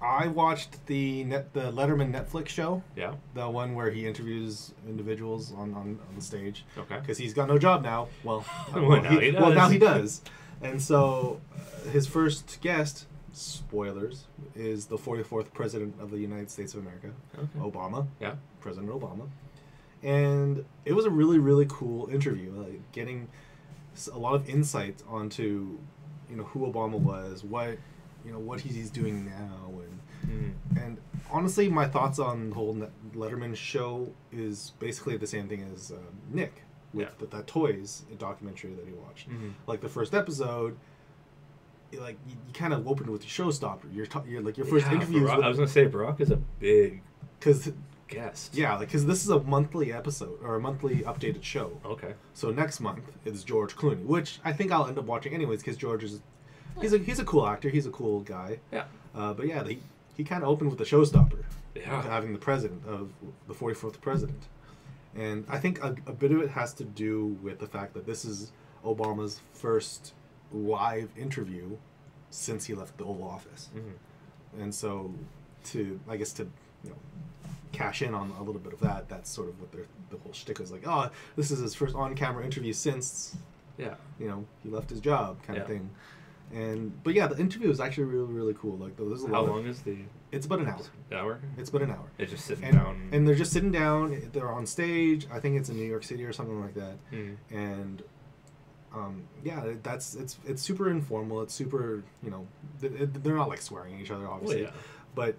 Speaker 2: I watched the Letterman Netflix show,
Speaker 1: Yeah.
Speaker 2: the one where he interviews individuals on the stage,
Speaker 1: Okay.
Speaker 2: because he's got no job now. Well,
Speaker 1: Well, now he does.
Speaker 2: does. And so, his first guest, spoilers, is the 44th President of the United States of America,
Speaker 1: Okay.
Speaker 2: Obama.
Speaker 1: Yeah.
Speaker 2: President Obama. And it was a really, really cool interview, like getting a lot of insight onto, who Obama was, what he's doing now, and honestly, my thoughts on the whole Letterman show is basically the same thing as Nick with that Toys documentary that he watched.
Speaker 1: Mhm.
Speaker 2: Like the first episode, you kind of opened with the showstopper. You're like your first interview.
Speaker 1: I was gonna say Barack is a big
Speaker 2: because
Speaker 1: guest.
Speaker 2: because this is a monthly episode or a monthly updated show.
Speaker 1: Okay.
Speaker 2: So next month it's George Clooney, which I think I'll end up watching anyways because George is he's a cool actor. He's a cool guy.
Speaker 1: Yeah.
Speaker 2: But yeah, he kind of opened with the showstopper.
Speaker 1: Yeah.
Speaker 2: Having the president of the 44th president, and I think a bit of it has to do with the fact that this is Obama's first live interview since he left the Oval Office, and so to cash in on a little bit of that. That's sort of what the whole shtick is like. Oh, this is his first on-camera interview since
Speaker 1: Yeah.
Speaker 2: he left his job, kind of
Speaker 1: Yeah.
Speaker 2: thing. But yeah, the interview is actually really, really cool. Like there's a
Speaker 1: How
Speaker 2: lot.
Speaker 1: long is the
Speaker 2: It's about an hour.
Speaker 1: hour?
Speaker 2: It's about an hour.
Speaker 1: They're just sitting
Speaker 2: And,
Speaker 1: down.
Speaker 2: and they're just sitting down. They're on stage. I think it's in New York City or something like that.
Speaker 1: Mm.
Speaker 2: And yeah, it's super informal. It's super they're not like swearing at each other, obviously.
Speaker 1: Well, yeah.
Speaker 2: But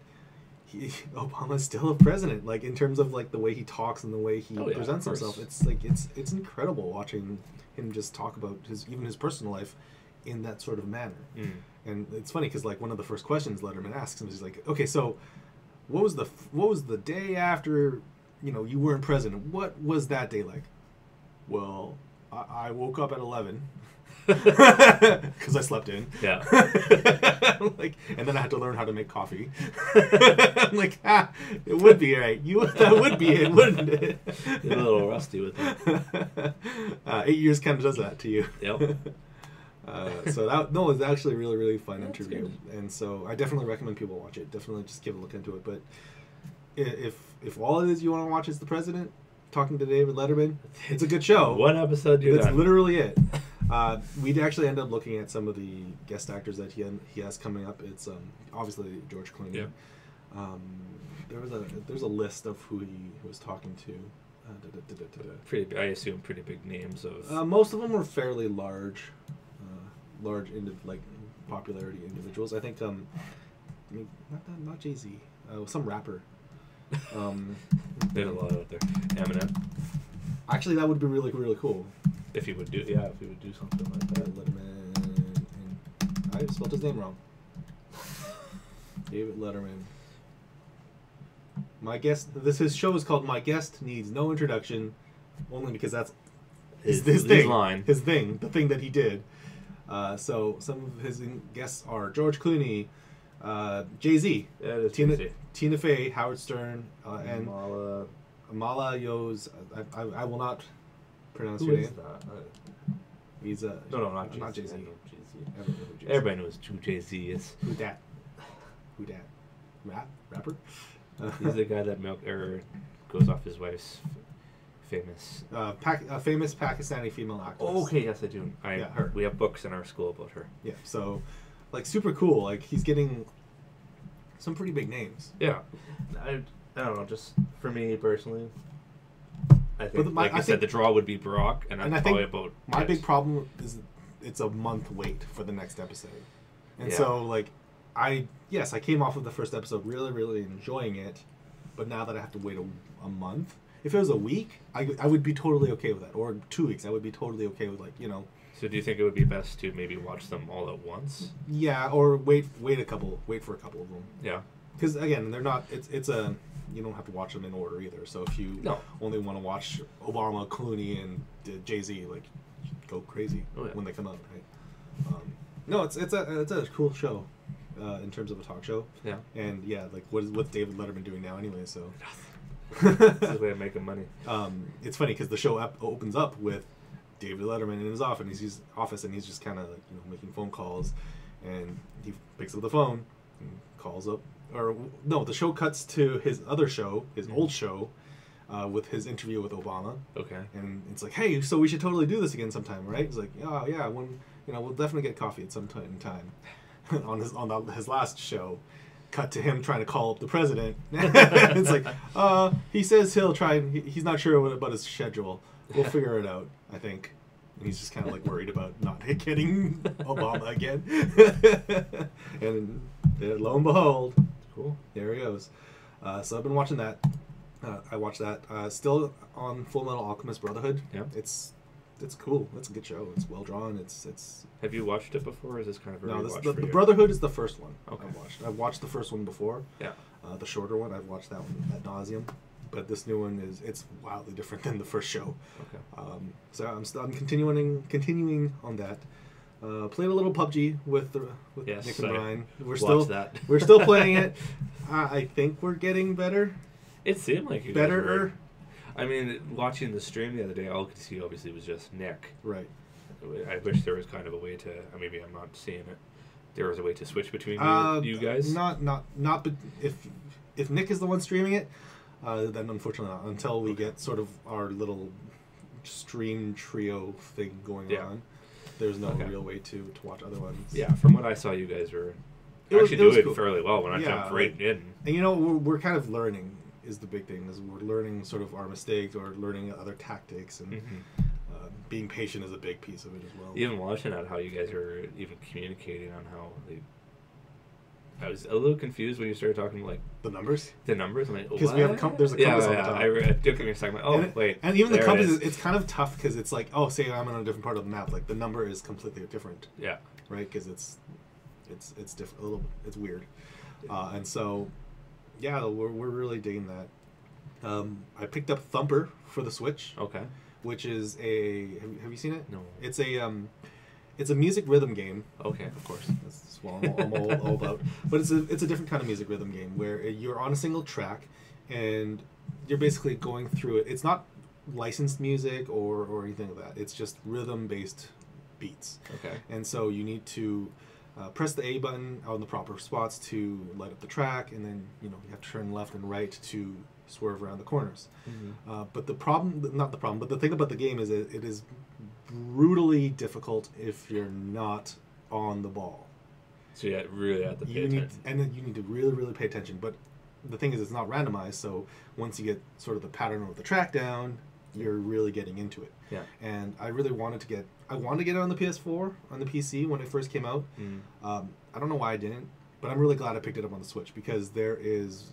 Speaker 2: Obama's still a president. Like in terms of like the way he talks and the way he
Speaker 1: Oh, yeah,
Speaker 2: presents
Speaker 1: of course.
Speaker 2: himself. It's incredible watching him just talk about his personal life in that sort of manner.
Speaker 1: Mm.
Speaker 2: And it's funny because like one of the first questions Letterman asks him is like, okay, so what was the day after you weren't president? What was that day like? Well, I woke up at 11 because I slept in.
Speaker 1: Yeah.
Speaker 2: Like, and then I had to learn how to make coffee. I'm like, it would be right. That would be it, wouldn't it?
Speaker 1: You're a little rusty with it.
Speaker 2: 8 years kind of does that to you.
Speaker 1: Yep.
Speaker 2: So that no, it's actually a really, really fun
Speaker 1: That's
Speaker 2: interview,
Speaker 1: good.
Speaker 2: and so I definitely recommend people watch it. Definitely just give a look into it. But if all it is you want to watch is the president talking to David Letterman, it's a good show.
Speaker 1: One episode, you're
Speaker 2: That's
Speaker 1: done.
Speaker 2: literally it. We'd actually end up looking at some of the guest actors that he has coming up. It's obviously George Clooney.
Speaker 1: Yeah.
Speaker 2: There's a list of who he was talking to.
Speaker 1: Pretty, I assume, pretty big names of.
Speaker 2: Most of them were fairly large popularity individuals. I think not Jay-Z, some rapper.
Speaker 1: There's a lot out there. Eminem,
Speaker 2: Actually, that would be really, really cool.
Speaker 1: if he would do something like that.
Speaker 2: Letterman. And I spelled his name wrong. David Letterman. His show is called My Guest Needs No Introduction, only because that's his thing.
Speaker 1: Line.
Speaker 2: His thing, the thing that he did. So some of his guests are George Clooney, Jay-Z,
Speaker 1: Yeah, it is crazy.
Speaker 2: Tina Fey, Howard Stern, and
Speaker 1: Mala.
Speaker 2: Amala Yo's. I will not pronounce
Speaker 1: Who
Speaker 2: your
Speaker 1: is
Speaker 2: name.
Speaker 1: that?
Speaker 2: He's
Speaker 1: No, not
Speaker 2: not
Speaker 1: Jay-Z.
Speaker 2: Jay-Z.
Speaker 1: I know Jay-Z.
Speaker 2: Everybody knows Jay-Z.
Speaker 1: Everybody knows who Jay-Z is.
Speaker 2: Who dat? Rapper?
Speaker 1: He's the guy that goes off his wife's famous.
Speaker 2: A famous Pakistani female actress.
Speaker 1: Oh, okay, yes, I do.
Speaker 2: Yeah.
Speaker 1: We have books in our school about her.
Speaker 2: Yeah, so, like, super cool. Like, he's getting some pretty big names.
Speaker 1: Yeah, I don't know. Just for me personally, I think,
Speaker 2: I
Speaker 1: said,
Speaker 2: think
Speaker 1: the draw would be Barack, and
Speaker 2: and
Speaker 1: that's
Speaker 2: I think
Speaker 1: probably about
Speaker 2: my
Speaker 1: it.
Speaker 2: big problem is it's a month wait for the next episode, and
Speaker 1: Yeah.
Speaker 2: so like, I came off of the first episode really, really enjoying it, but now that I have to wait a month. If it was a week, I would be totally okay with that. Or 2 weeks, I would be totally okay with, like,
Speaker 1: So do you think it would be best to maybe watch them all at once?
Speaker 2: yeah, or wait for a couple of them.
Speaker 1: Yeah.
Speaker 2: Because again, they're not. You don't have to watch them in order either. So if you
Speaker 1: No.
Speaker 2: only want to watch Obama, Clooney, and Jay-Z, like, go crazy
Speaker 1: Oh, yeah.
Speaker 2: when they come out, right? No, it's a cool show, in terms of a talk show.
Speaker 1: Yeah.
Speaker 2: And yeah, like what's David Letterman doing now anyway? So.
Speaker 1: That's his way of making money.
Speaker 2: It's funny because the show opens up with David Letterman in his office, and he's just kind of like, making phone calls, and he picks up the phone and calls up, or no, the show cuts to his other show, his old show, with his interview with Obama,
Speaker 1: Okay.
Speaker 2: and it's like, hey, so we should totally do this again sometime, right? He's like, oh yeah, when we'll definitely get coffee at some time in time. on his last show. Cut to him trying to call up the president. It's like, he says he'll try, and he's not sure about his schedule. We'll figure it out, I think. And he's just kind of like worried about not getting Obama again. And lo and behold,
Speaker 1: Cool.
Speaker 2: there he goes. So I've been watching that. I watched that. Still on Full Metal Alchemist Brotherhood.
Speaker 1: Yeah.
Speaker 2: It's cool. It's a good show. It's well drawn. It's
Speaker 1: Have you watched it before, or is this kind of a
Speaker 2: no,
Speaker 1: rewatch
Speaker 2: the
Speaker 1: for you?
Speaker 2: Brotherhood is the first one
Speaker 1: Okay.
Speaker 2: I've watched. I've watched the first one before.
Speaker 1: Yeah.
Speaker 2: The shorter one, I've watched that one ad nauseum. But this new one it's wildly different than the first show.
Speaker 1: Okay.
Speaker 2: So I'm continuing on that. Played a little PUBG with
Speaker 1: Yes,
Speaker 2: Nick and
Speaker 1: I
Speaker 2: Brian.
Speaker 1: watched that.
Speaker 2: We're still playing it. I think we're getting better.
Speaker 1: It seemed like you guys
Speaker 2: Better.
Speaker 1: were- I mean, watching the stream the other day, all I could see obviously was just Nick.
Speaker 2: Right.
Speaker 1: I wish there was kind of a way to. Maybe I'm not seeing it. There was a way to switch between you guys.
Speaker 2: Not. But if Nick is the one streaming it, then unfortunately not. Until we get sort of our little stream trio thing going on, there's no real way to watch other ones.
Speaker 1: Yeah, from what I saw, you guys were
Speaker 2: It was
Speaker 1: doing
Speaker 2: cool.
Speaker 1: fairly well when I jumped right in.
Speaker 2: And we're kind of learning is the big thing. Is we're learning sort of our mistakes or learning other tactics, and being patient is a big piece of it as well.
Speaker 1: Even watching out how you guys are even communicating on how I was a little confused when you started talking like
Speaker 2: The numbers.
Speaker 1: the numbers. I'm like,
Speaker 2: Because we have there's a compass on the top.
Speaker 1: I took it a second. Like, oh,
Speaker 2: and
Speaker 1: wait.
Speaker 2: And even the
Speaker 1: there it
Speaker 2: compass,
Speaker 1: is.
Speaker 2: it's kind of tough because it's like, oh, say I'm on a different part of the map. Like the number is completely different,
Speaker 1: Yeah.
Speaker 2: right? Because it's different. A little, it's weird. And so, yeah, we're really digging that. I picked up Thumper for the Switch,
Speaker 1: Okay.
Speaker 2: which is a. Have you seen it?
Speaker 1: No.
Speaker 2: It's a It's a music rhythm game.
Speaker 1: Okay, of course.
Speaker 2: That's what I'm all about. But it's a different kind of music rhythm game where you're on a single track, and you're basically going through it. It's not licensed music or anything like that. It's just rhythm based beats.
Speaker 1: Okay.
Speaker 2: And so you need to press the A button on the proper spots to light up the track, and then you have to turn left and right to swerve around the corners.
Speaker 1: Mm-hmm.
Speaker 2: But the problem, not the problem, but the thing about the game is it is brutally difficult if you're not on the ball.
Speaker 1: So you really have to pay attention.
Speaker 2: And then you need to really, really pay attention. But the thing is, it's not randomized, so once you get sort of the pattern of the track down, you're really getting into it.
Speaker 1: Yeah.
Speaker 2: And I really wanted to get it on the PS4, on the PC when it first came out. I don't know why I didn't, but I'm really glad I picked it up on the Switch because there is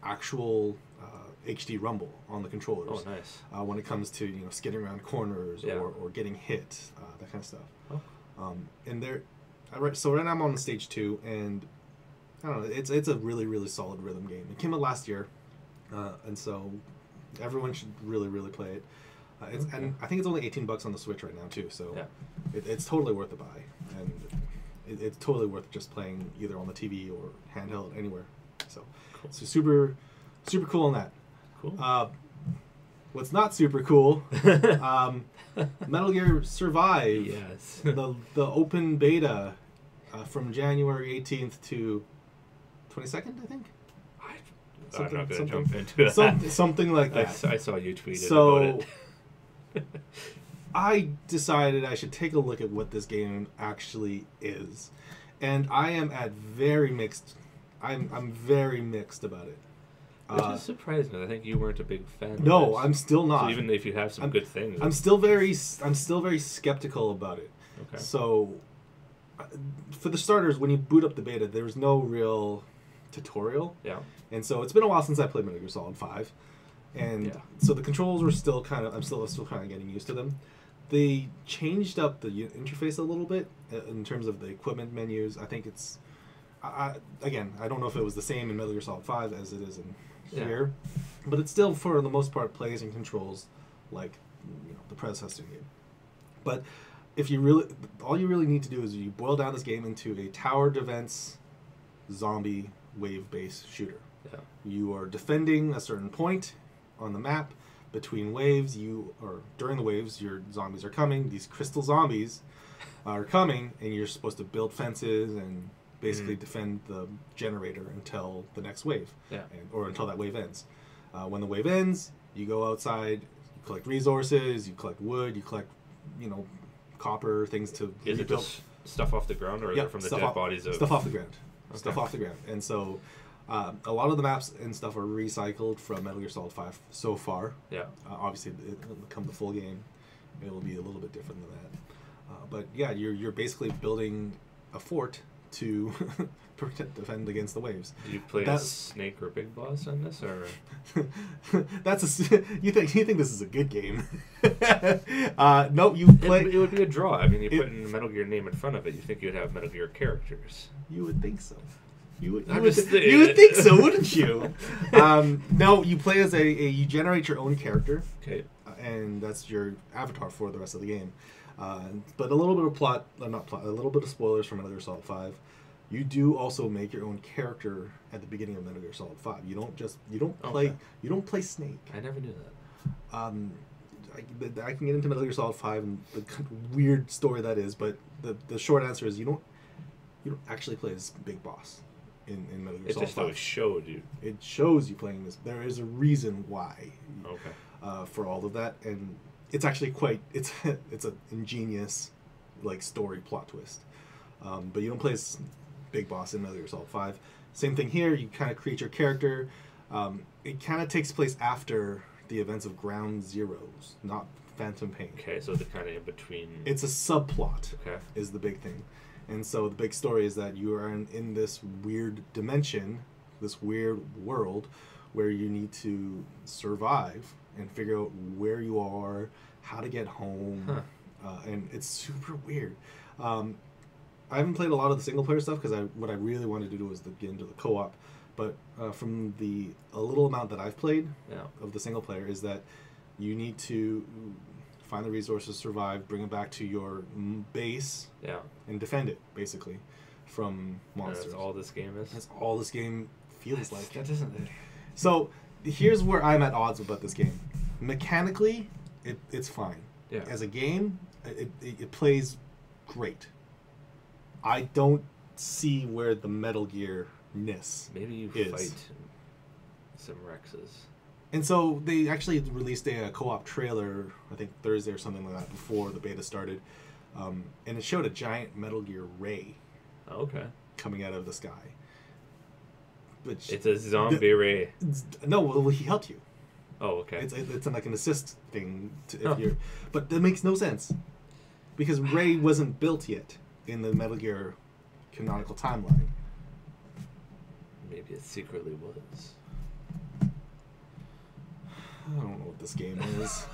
Speaker 2: actual HD rumble on the controllers.
Speaker 1: Oh, nice.
Speaker 2: When it comes to skidding around corners
Speaker 1: Yeah.
Speaker 2: or getting hit, that kind of stuff.
Speaker 1: Oh.
Speaker 2: And so right now I'm on stage 2, and I don't know, it's a really, really solid rhythm game. It came out last year, and so everyone should really, really play it. And I think it's only $18 on the Switch right now too, so
Speaker 1: Yeah.
Speaker 2: it's totally worth the buy, and it's totally worth just playing either on the TV or handheld anywhere. So,
Speaker 1: Cool.
Speaker 2: So super, super cool on that.
Speaker 1: Cool.
Speaker 2: What's not super cool? Metal Gear Survive.
Speaker 1: Yes.
Speaker 2: the open beta from January 18th to 22nd, I think.
Speaker 1: I'm not going to jump into that.
Speaker 2: Something like that.
Speaker 1: I saw you tweeted about it.
Speaker 2: I decided I should take a look at what this game actually is, and I am very mixed. I'm very mixed about it.
Speaker 1: Which is surprising. I think you weren't a big fan.
Speaker 2: No,
Speaker 1: of this.
Speaker 2: I'm still not.
Speaker 1: So even if you have some good things,
Speaker 2: I'm still very skeptical about it.
Speaker 1: Okay.
Speaker 2: So, for the starters, when you boot up the beta, there's no real tutorial.
Speaker 1: Yeah.
Speaker 2: And so it's been a while since I played Metal Gear Solid 5. And so the controls were still I'm still kind of getting used to them. They changed up the interface a little bit in terms of the equipment menus. I think it's again, I don't know if it was the same in Metal Gear Solid 5 as it is in here, but it still for the most part plays and controls like the predecessor game. But if all you really need to do is you boil down this game into a tower defense zombie wave-based shooter.
Speaker 1: Yeah.
Speaker 2: You are defending a certain point on the map between waves. During the waves, your zombies are coming. These crystal zombies are coming, and you're supposed to build fences and basically defend the generator until the next wave, or until that wave ends. When the wave ends, you go outside, you collect resources, you collect wood, you collect, copper, things to
Speaker 1: Is it just stuff off the ground, or is it from the dead bodies of...
Speaker 2: Stuff off the ground.
Speaker 1: Okay.
Speaker 2: Stuff off the ground. And so a lot of the maps and stuff are recycled from Metal Gear Solid 5 so far.
Speaker 1: Yeah.
Speaker 2: Obviously, it'll come the full game, it will be a little bit different than that. But yeah, you're basically building a fort to defend against the waves.
Speaker 1: Do you play as Snake or Big Boss on this, or?
Speaker 2: You think this is a good game? No, you play.
Speaker 1: It would be a draw. I mean, you put in the Metal Gear name in front of it, you think you'd have Metal Gear characters.
Speaker 2: You would think so. You would think so, wouldn't you? No, you play as you generate your own character.
Speaker 1: Okay.
Speaker 2: And that's your avatar for the rest of the game. But a little bit of a little bit of spoilers from Metal Gear Solid 5. You do also make your own character at the beginning of Metal Gear Solid 5. You don't play Snake.
Speaker 1: I never knew that.
Speaker 2: I can get into Metal Gear Solid 5 and the weird story that is, but the short answer is you don't actually play as Big Boss in Metal Gear Solid 5.
Speaker 1: It just always showed you.
Speaker 2: It shows you playing this. There is a reason why.
Speaker 1: Okay.
Speaker 2: For all of that, and it's actually it's an ingenious story plot twist. But you don't play as Big Boss in Metal Gear Solid 5. Same thing here. You kind of create your character. It kind of takes place after the events of Ground Zeroes, not Phantom Pain.
Speaker 1: Okay, so the kind of in between.
Speaker 2: It's a subplot.
Speaker 1: Okay.
Speaker 2: Is the big thing, and so the big story is that you are in this weird dimension, this weird world, where you need to survive and figure out where you are, how to get home, and it's super weird. I haven't played a lot of the single player stuff because what I really wanted to do was to get into the co-op, but from a little amount that I've played of the single player is that you need to find the resources, survive, bring it back to your base,
Speaker 1: Yeah.
Speaker 2: and defend it, basically, from monsters.
Speaker 1: That's all this game is.
Speaker 2: That's all this game feels like.
Speaker 1: That doesn't.
Speaker 2: So here's where I'm at odds about this game. Mechanically, it's fine.
Speaker 1: Yeah.
Speaker 2: As a game, it plays great. I don't see where the Metal Gear-ness
Speaker 1: Maybe you
Speaker 2: is.
Speaker 1: fight some Rexes.
Speaker 2: And so they actually released a co-op trailer, I think Thursday or something like that, before the beta started. And it showed a giant Metal Gear Ray
Speaker 1: Oh, okay.
Speaker 2: coming out of the sky. Which,
Speaker 1: It's a zombie ray.
Speaker 2: no, well, he helped you.
Speaker 1: Oh, okay.
Speaker 2: It's like an assist thing. If
Speaker 1: Oh.
Speaker 2: you're, but that makes no sense. Because Ray wasn't built yet in the Metal Gear canonical timeline.
Speaker 1: Maybe it secretly was.
Speaker 2: I don't know what this game is.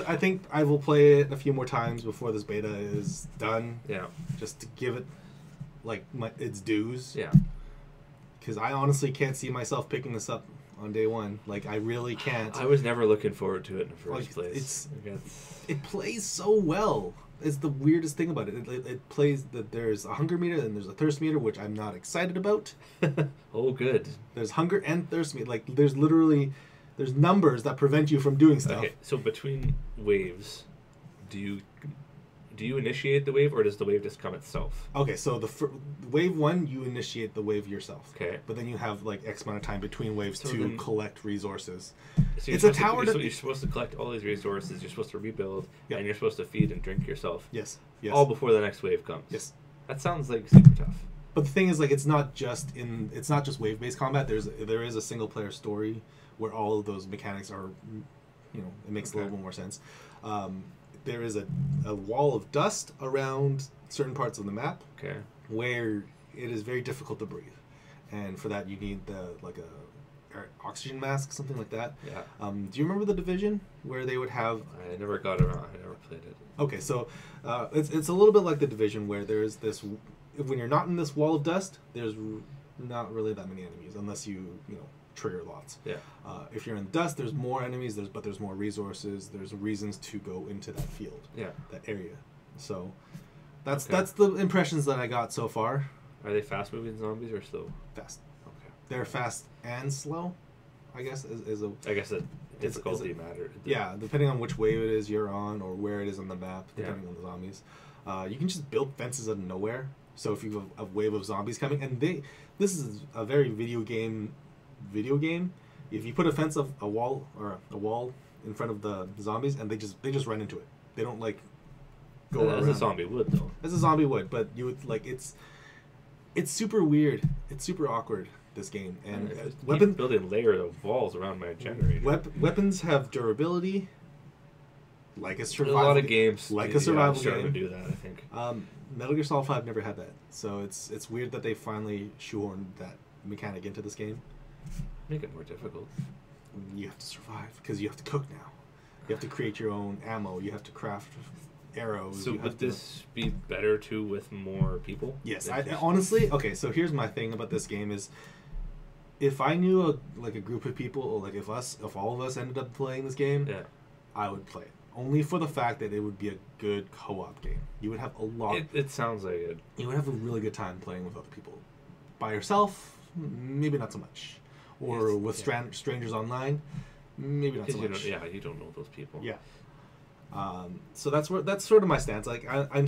Speaker 2: I think I will play it a few more times before this beta is done,
Speaker 1: Yeah.
Speaker 2: just to give it like its dues.
Speaker 1: Yeah.
Speaker 2: Because I honestly can't see myself picking this up on day one. Like, I really can't.
Speaker 1: I was never looking forward to it in the first
Speaker 2: Like,
Speaker 1: place.
Speaker 2: it plays so well. It's the weirdest thing about it. It plays that there's a hunger meter and there's a thirst meter, which I'm not excited about.
Speaker 1: Oh, good.
Speaker 2: There's hunger and thirst meter. Like, there's numbers that prevent you from doing stuff.
Speaker 1: Okay, so between waves, do you initiate the wave, or does the wave just come itself?
Speaker 2: Okay, so wave one, you initiate the wave yourself.
Speaker 1: Okay.
Speaker 2: But then you have like X amount of time between waves
Speaker 1: So
Speaker 2: to
Speaker 1: then-
Speaker 2: collect resources.
Speaker 1: So
Speaker 2: It's a tower
Speaker 1: So
Speaker 2: that-
Speaker 1: you're supposed to collect all these resources. You're supposed to rebuild,
Speaker 2: Yep.
Speaker 1: and you're supposed to feed and drink yourself.
Speaker 2: Yes. Yes.
Speaker 1: All before the next wave comes.
Speaker 2: Yes.
Speaker 1: That sounds like super tough.
Speaker 2: But the thing is, like, it's not just wave-based combat. There is a single-player story where all of those mechanics are, it makes a little bit more sense. There is a wall of dust around certain parts of the map
Speaker 1: Okay.
Speaker 2: where it is very difficult to breathe, and for that you need a oxygen mask, something like that.
Speaker 1: Yeah.
Speaker 2: Do you remember The Division, where they would have?
Speaker 1: I never got around. I never played it.
Speaker 2: Okay, so it's a little bit like The Division, where there's this. When you're not in this wall of dust, there's not really that many enemies unless you trigger lots.
Speaker 1: Yeah.
Speaker 2: If you're in dust, there's more enemies. But there's more resources. There's reasons to go into that field,
Speaker 1: Yeah.
Speaker 2: that area. So that's
Speaker 1: Okay.
Speaker 2: the impressions that I got so far.
Speaker 1: Are they fast-moving zombies or slow?
Speaker 2: Fast.
Speaker 1: Okay.
Speaker 2: They're fast and slow, I guess. Is a
Speaker 1: I guess the
Speaker 2: Is
Speaker 1: difficulty
Speaker 2: it-
Speaker 1: matters.
Speaker 2: yeah, depending on which wave it is you're on or where it is on the map,
Speaker 1: Yeah.
Speaker 2: depending on the zombies. You can just build fences out of nowhere. So if you have a wave of zombies coming, and this is a very video game. If you put a fence of a wall in front of the zombies, and they just run into it. They don't go
Speaker 1: As
Speaker 2: around.
Speaker 1: a zombie would, though.
Speaker 2: As a zombie would, but you would it's super weird. It's super awkward, this game, and
Speaker 1: Keep building layer of walls around my generator.
Speaker 2: weapons have durability. Like a
Speaker 1: There's
Speaker 2: survival.
Speaker 1: a lot of games.
Speaker 2: like a survival
Speaker 1: starting
Speaker 2: game.
Speaker 1: to do that, I think.
Speaker 2: Metal Gear Solid 5 never had that, so it's weird that they finally shoehorned that mechanic into this game.
Speaker 1: Make it more difficult.
Speaker 2: You have to survive because you have to cook now. You have to create your own ammo. You have to craft arrows.
Speaker 1: So
Speaker 2: you have
Speaker 1: would
Speaker 2: to...
Speaker 1: this be better too with more people?
Speaker 2: Yes,
Speaker 1: If
Speaker 2: I
Speaker 1: there's-
Speaker 2: honestly. Okay, so here's my thing about this game is, if I knew a group of people, or if all of us ended up playing this game,
Speaker 1: Yeah.
Speaker 2: I would play it. Only for the fact that it would be a good co-op game. You would have a lot.
Speaker 1: It sounds like it.
Speaker 2: You would have a really good time playing with other people. By yourself, maybe not so much. Or
Speaker 1: Yes,
Speaker 2: with
Speaker 1: yeah.
Speaker 2: strangers online, maybe not so
Speaker 1: 'Cause you
Speaker 2: much.
Speaker 1: don't know those people.
Speaker 2: Yeah. So that's sort of my stance. Like I'm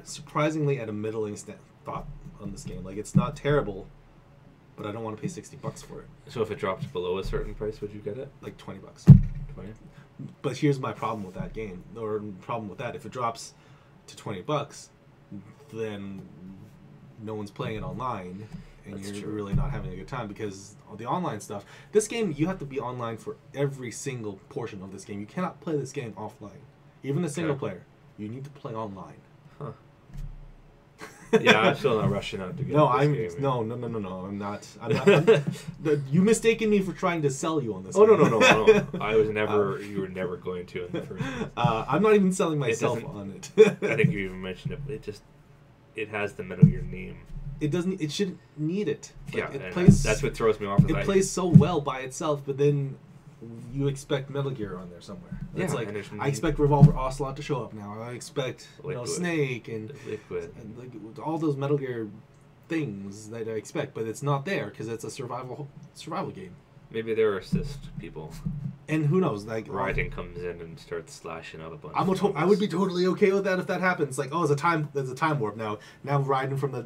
Speaker 2: surprisingly at a middling thought on this game. Like, it's not terrible, but I don't want to pay $60 for it.
Speaker 1: So if it dropped below a certain price, would you get it?
Speaker 2: Like $20.
Speaker 1: 20?
Speaker 2: But here's my problem with that game, or problem with that. If it drops to $20, then no one's playing it online, and
Speaker 1: That's
Speaker 2: you're
Speaker 1: true.
Speaker 2: really not having a good time because all the online stuff. This game, you have to be online for every single portion of this game. You cannot play this game offline. Even a single
Speaker 1: Okay.
Speaker 2: player, you need to play online.
Speaker 1: Huh. Yeah, I'm still not rushing out to get
Speaker 2: No,
Speaker 1: this game.
Speaker 2: no. I'm not. You mistaken me for trying to sell you on this.
Speaker 1: Oh,
Speaker 2: game.
Speaker 1: no. I was never. You were never going to in the first place.
Speaker 2: I'm not even selling myself
Speaker 1: doesn't-
Speaker 2: on it.
Speaker 1: I think you even mentioned it. It has the Metal Gear name.
Speaker 2: It doesn't. It shouldn't need it. Like,
Speaker 1: Yeah,
Speaker 2: it
Speaker 1: and
Speaker 2: plays.
Speaker 1: that's what throws me off.
Speaker 2: It plays so well by itself, but then you expect Metal Gear on there somewhere. It's
Speaker 1: Yeah,
Speaker 2: like
Speaker 1: and there's
Speaker 2: I expect Revolver Ocelot to show up now. I expect
Speaker 1: Liquid.
Speaker 2: Snake and
Speaker 1: Liquid.
Speaker 2: like, all those Metal Gear things that I expect, but it's not there because it's a survival game.
Speaker 1: Maybe they're assist people.
Speaker 2: And who knows? Like
Speaker 1: Raiden comes in and starts slashing up a bunch.
Speaker 2: I would be totally okay with that if that happens. Like, oh, there's a time warp now. Now Raiden from the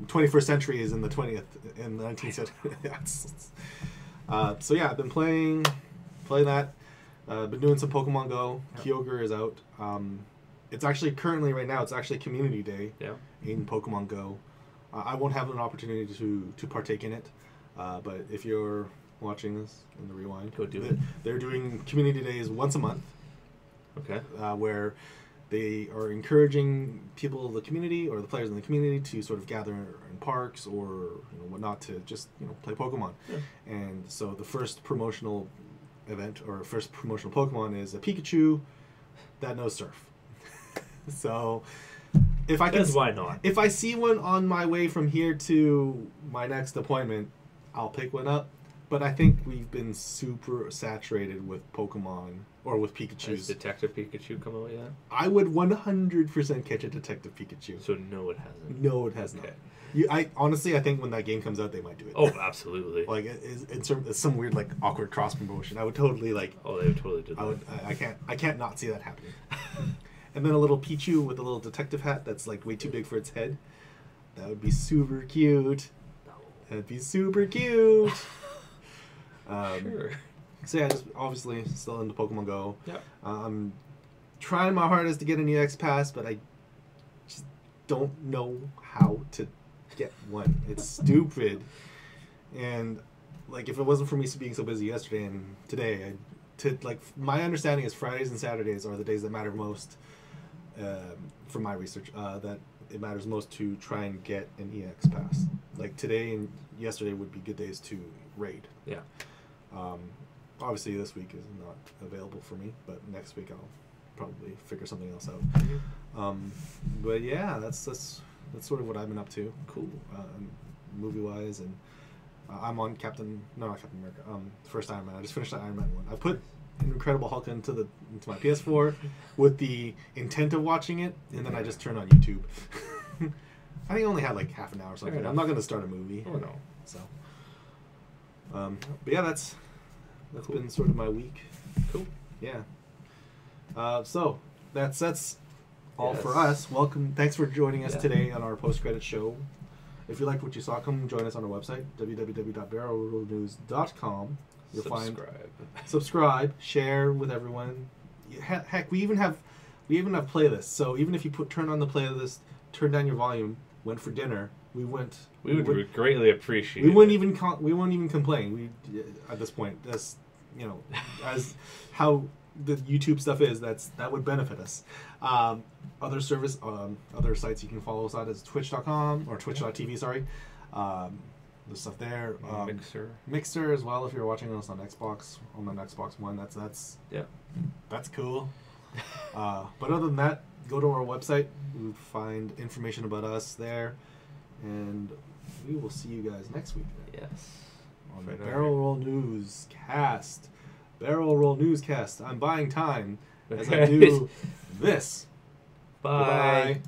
Speaker 2: 21st century is in the 20th in the 19th century. So yeah, I've been playing that. Been doing some Pokemon Go. Yep. Kyogre is out. It's actually currently right now. It's actually Community Day.
Speaker 1: Yeah.
Speaker 2: In Pokemon Go. I won't have an opportunity to partake in it, but if you're watching this in the rewind,
Speaker 1: go do it.
Speaker 2: They're doing Community Days once a month.
Speaker 1: Okay.
Speaker 2: Where they are encouraging people of the community or the players in the community to sort of gather in parks or whatnot to just play Pokemon. Yeah. And so the first promotional event or first promotional Pokemon is a Pikachu that knows Surf. So if I can,
Speaker 1: why not?
Speaker 2: If I see one on my way from here to my next appointment, I'll pick one up. But I think we've been super saturated with Pokemon or with Pikachu.
Speaker 1: Has Detective Pikachu come out yet?
Speaker 2: I would 100% catch a Detective Pikachu.
Speaker 1: So no, it hasn't.
Speaker 2: No, it has not. I honestly, I think when that game comes out, they might do it.
Speaker 1: Oh, absolutely.
Speaker 2: Like it's some weird like awkward cross promotion. I would totally like.
Speaker 1: Oh, they would totally do that.
Speaker 2: I can't not see that happening. And then a little Pichu with a little detective hat that's like way too big for its head. That would be super cute.
Speaker 1: No.
Speaker 2: That'd be super cute.
Speaker 1: Sure.
Speaker 2: So yeah, just obviously still into Pokemon Go.
Speaker 1: Yep.
Speaker 2: I'm trying my hardest to get an EX pass, but I just don't know how to get one. It's stupid. And like if it wasn't for me being so busy yesterday and today, my understanding is Fridays and Saturdays are the days that matter most. From my research, that it matters most to try and get an EX pass. Like today and yesterday would be good days to raid.
Speaker 1: Yeah.
Speaker 2: Obviously this week is not available for me, but next week I'll probably figure something else out.
Speaker 1: Mm-hmm.
Speaker 2: But yeah, that's sort of what I've been up to. Cool. Movie wise, and I'm on Captain America. First Iron Man. I just finished the Iron Man one. I put Incredible Hulk into my PS4 with the intent of watching it, and then I just turned on YouTube. I think I only had like half an hour or something. I'm not going to start a movie.
Speaker 1: Oh no.
Speaker 2: So. But yeah, that's cool. Been sort of my week.
Speaker 1: Cool.
Speaker 2: Yeah. So that's all for us. Welcome. Thanks for joining us today on our post-credit show. If you liked what you saw, come join us on our website, www.barrelrollnews.com. You'll subscribe, share with everyone. Heck, we even have playlists. So even if you turn on the playlist, turn down your volume, went for dinner, we would
Speaker 1: greatly appreciate.
Speaker 2: We wouldn't even complain. We at this point, that's as how the YouTube stuff is. That would benefit us. Other sites you can follow us on is twitch.com or twitch.tv. Sorry. There's stuff there. Mixer as well. If you're watching us on Xbox, on the Xbox One, that's cool. But other than that, go to our website. You'll find information about us there, and we will see you guys next week.
Speaker 1: Then. Yes.
Speaker 2: On the Barrel Roll Newscast. Barrel Roll Newscast. I'm buying time as I do this.
Speaker 1: Bye.
Speaker 2: Bye.